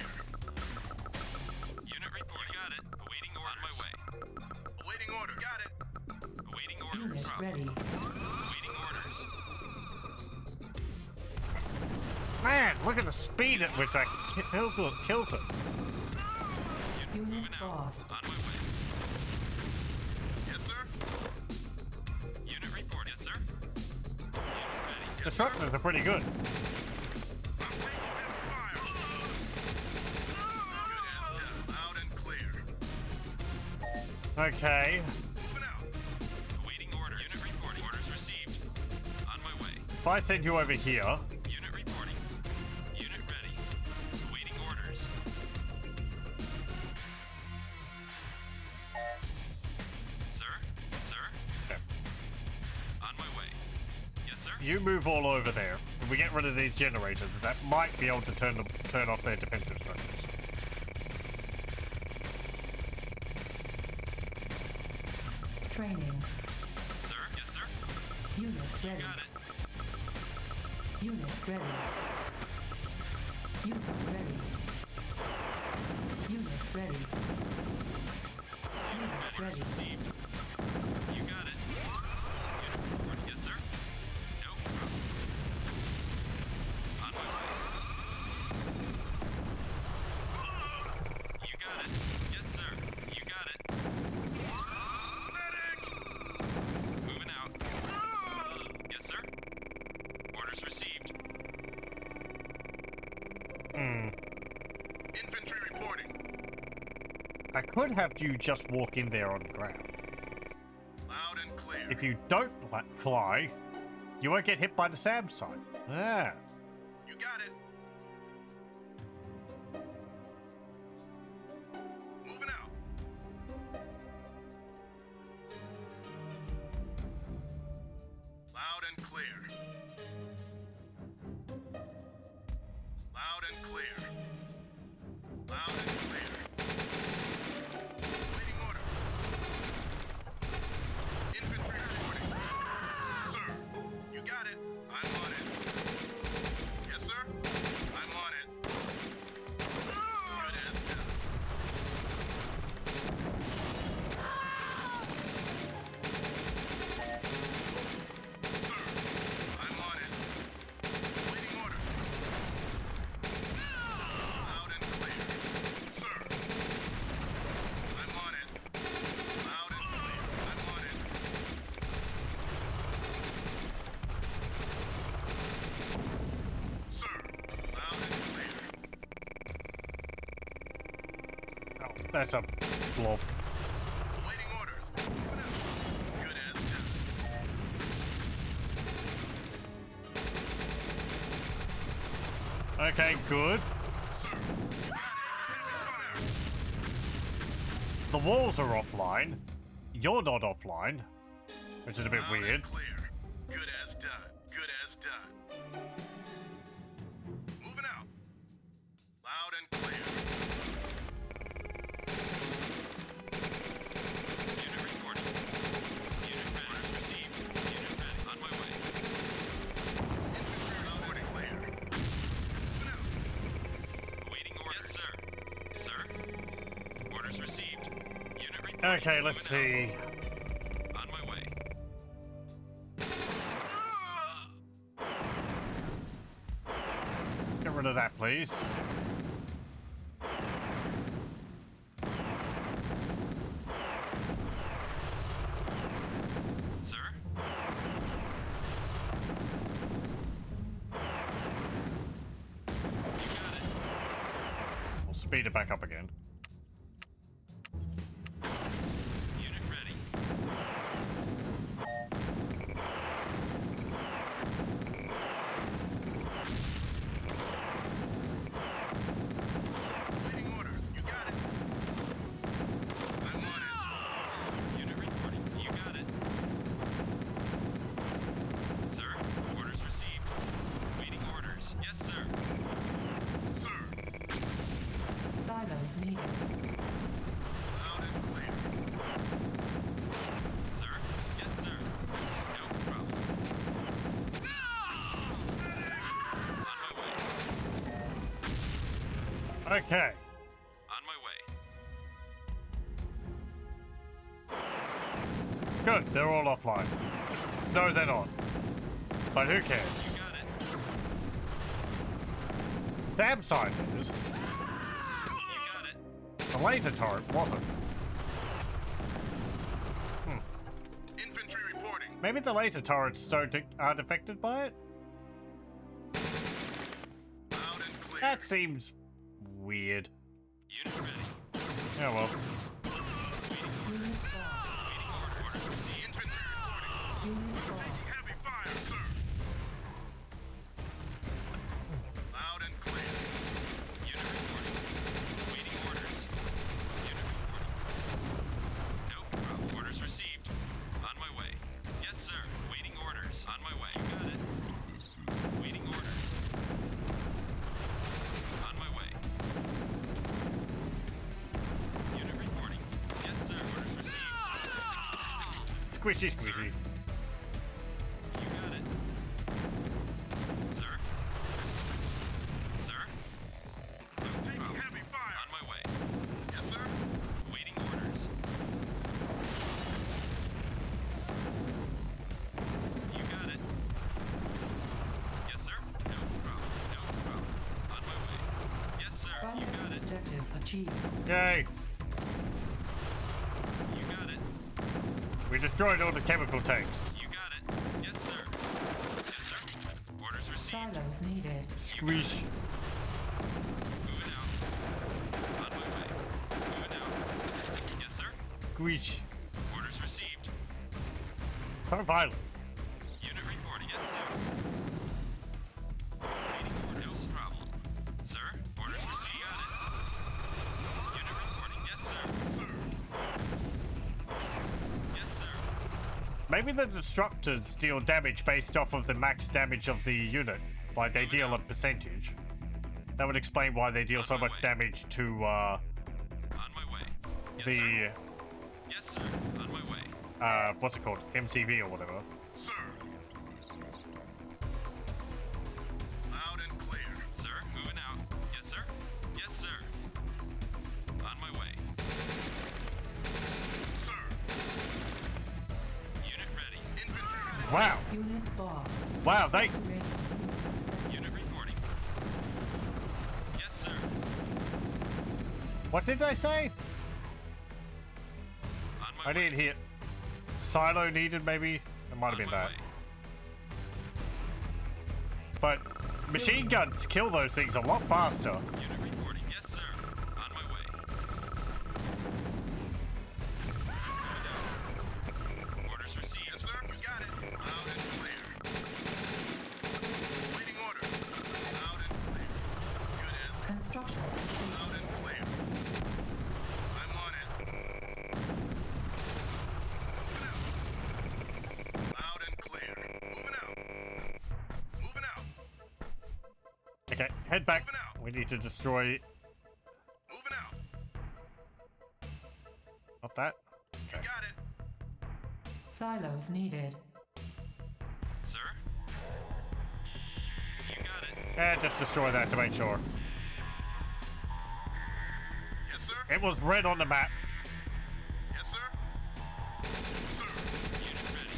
Unit report. Got it. Awaiting orders. On my way. Awaiting order. Got it. Awaiting orders. Unit ready. Awaiting orders. Man, look at the speed at which that kills it. Unit Moving out. lost. On my way. Yes, sir. Unit report. Yes, sir. Unit ready. Disruptors are pretty good. I'm taking heavy fire. Good as dead. Loud and clear. Okay. Moving out. Awaiting order. Unit reporting. Orders received. On my way. If I send you over here, Unit reporting. Unit ready. Awaiting orders. Sir? Sir? yeah, On my way. Yes, sir? you move all over there. If we get rid of these generators, that might be able to turn off their defensive structures. Training. Sir? Yes, sir? Unit ready. Got it. Unit ready. Unit ready. Unit ready. Unit ready. Received. You got it. Unit reporting. Yes, sir. No problem. On my way. You got it. Yes, sir. You got it. Medic! Moving out. Yes, sir. Orders received. Infantry reporting. I could have you just walk in there on the ground. Loud and clear. If you don't fly, you won't get hit by the SAM sign. Ah. You got it. Moving out. Loud and clear. Loud and clear. Loud and clear. Waiting order. Infantry reporting. Sir, you got it. I'm on it. Yes, sir. I'm on it. Good as done. Sir, I'm on it. Waiting order. Loud and clear. Sir, I'm on it. Loud and clear. I'm on it. Sir, loud and clear. Oh, that's a blob. Awaiting orders. Moving out. Good as done. Okay, good. Sir, got it. Heavy fire. The walls are offline. You're not offline, which is a bit Loud and weird. clear. Good as done. Good as done. Moving out. Loud and clear. Unit reporting. Unit ready. Orders received. Unit ready. On my way. Infantry reporting clear. Moving out. Awaiting orders. Yes, sir. Sir. Orders received. Unit reporting. Okay, let's Moving see. out. On my way. Get rid of that, please. Sir? You got it. We'll speed it back up again. Unit ready. Waiting orders. You got it. I'm on it. Unit reporting. You got it. Sir, orders received. Waiting orders. Yes, sir. Sir, Silos needed. loud and clear. Sir? Yes, sir. No problem. On my way. Okay. On my way. Good, they're all offline. No, they're not. But who cares? You got it. SAM sign is. You got it. The laser turret wasn't. Infantry reporting. Maybe the laser turrets aren't affected by it? Loud and clear. That seems weird. Unit ready. Yeah, well. Unit lost. Orders received. Infantry reporting. Unit lost. Heavy fire, sir. Loud and clear. Unit reporting. Waiting orders. Unit reporting. No problem. Orders received. On my way. Yes, sir. Waiting orders. On my way. You got it. Waiting orders. On my way. Unit reporting. Yes, sir. Orders received. Squishy, squishy. You got it. Sir? Sir? achieved. Yay! You got it. We destroyed all the chemical tanks. You got it. Yes, sir. Yes, sir. Orders received. Silos needed. Squish. Moving out. On my way. Moving out. Yes, sir. Squish. Orders received. So violent. Unit reporting. Yes, sir. Waiting order. No problem. Sir, orders received. Got it. Unit reporting. Yes, sir. Yes, sir. Maybe the disruptors deal damage based off of the max damage of the unit. Like they deal a percentage. That would explain why they deal so much damage to On my way. Yes, the sir. Yes, sir. On my way. what's it called? MCV or whatever. Sir. Loud and clear. Sir, moving out. Yes, sir. Yes, sir. On my way. Sir. Unit ready. Infantry. Wow. Unit lost. Wow, they Saturated. Unit reporting. Yes, sir. what did they say? On my I way. didn't hear silo needed maybe? It might have On been my that. way. But machine guns kill those things a lot faster. Unit reporting. Yes, sir. On my way. Orders received. Yes, sir. You got it. Loud and clear. Waiting order. Loud and clear. Good as. Construction complete. Loud and clear. I'm on it. Moving out. Loud and clear. Moving out. Moving out. Okay, head back. Moving out. We need to destroy Moving out. not that. You got it. Silos needed. Sir? You got it. Just destroy that to make sure. Yes, sir. It was red on the map. Yes, sir. Sir. Unit ready.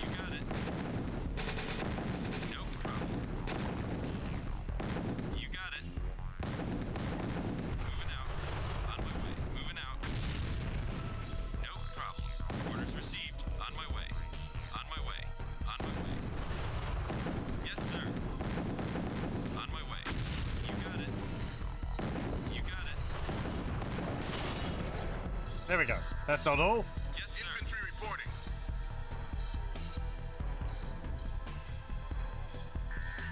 You got it. No problem. You got it. Moving out. On my way. Moving out. No problem. Orders received. On my way. On my way. On my way. Yes, sir. On my way. You got it. You got it. There we go. That's not all. Yes, sir. Infantry reporting.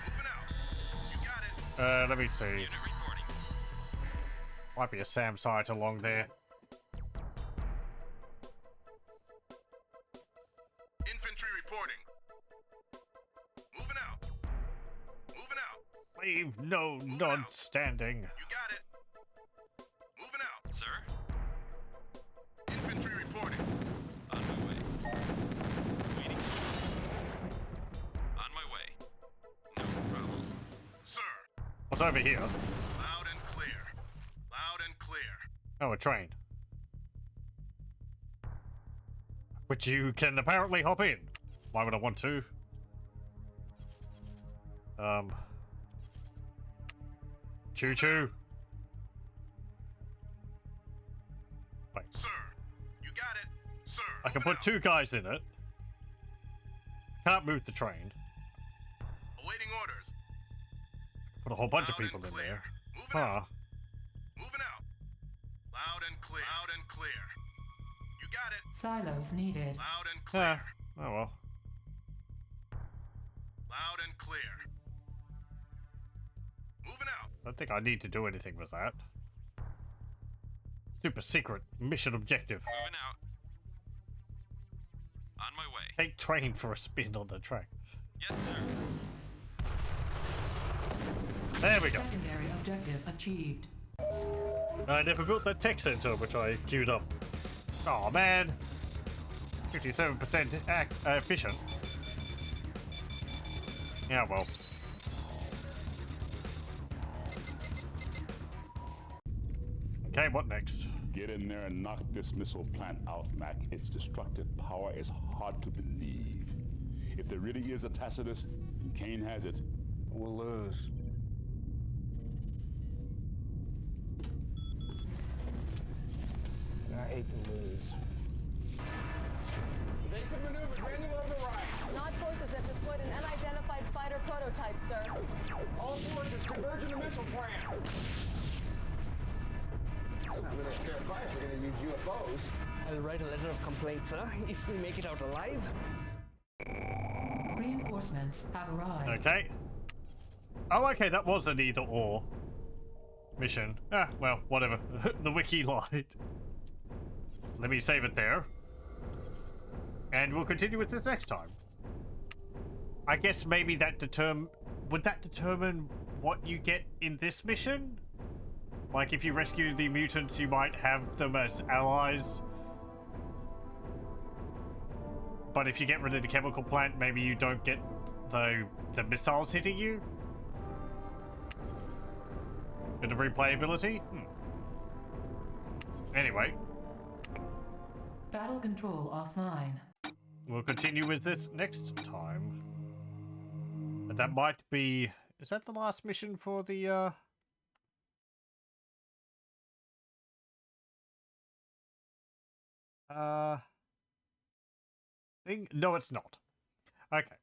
Moving out. You got it. Let me see. Unit reporting. Might be a SAM site along there. Infantry reporting. Moving out. Moving out. Leave no nod standing. You got it. Moving out. Sir? Infantry reporting. On my way. Waiting. On my way. No problem. Sir. What's over here? Loud and clear. Loud and clear. Oh, a train. Which you can apparently hop in. Why would I want to? Choo choo. Wait, Sir. You got it. Sir. I can moving put two guys in it. Can't move the train. out. Awaiting orders. Put a whole bunch of Loud people and in clear. there. Moving Huh. out. Moving out. Loud and clear. Loud and clear. You got it. Silos needed. Loud and clear. Oh well. Loud and clear. Moving out. I don't think I need to do anything with that. Super secret mission objective. Moving out. On my way. Take train for a spin on the track. Yes, sir. There we go. Secondary objective achieved. I never built that tech center, which I queued up. Oh man. 57% efficient. Yeah, well. Okay, what next? Get in there and knock this missile plant out, Mac. Its destructive power is hard to believe. If there really is a Tacitus, Kane has it. We'll lose. hate to lose. Evasive maneuvers, manual override. Nod forces have deployed an unidentified fighter prototype, sir. All forces converge in the missile plant. It's not really a fair fight if we're going to use UFOs. I'll write a letter of complaint, sir, if we make it out alive. Reinforcements have arrived. Okay. Oh, okay, that was an either-or mission. Ah, well, whatever. The wiki lied. Let me save it there. And we'll continue with this next time. I guess maybe that would that determine what you get in this mission? Like, if you rescue the mutants, you might have them as allies. But if you get rid of the chemical plant, maybe you don't get the missiles hitting you? Bit of replayability? Anyway. Battle control offline. We'll continue with this next time. And that might be... Is that the last mission for the, thing? No, it's not. Okay.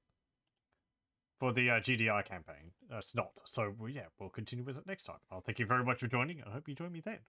For the GDI campaign. It's not. So, well, yeah, we'll continue with it next time. Well, thank you very much for joining. I hope you join me then.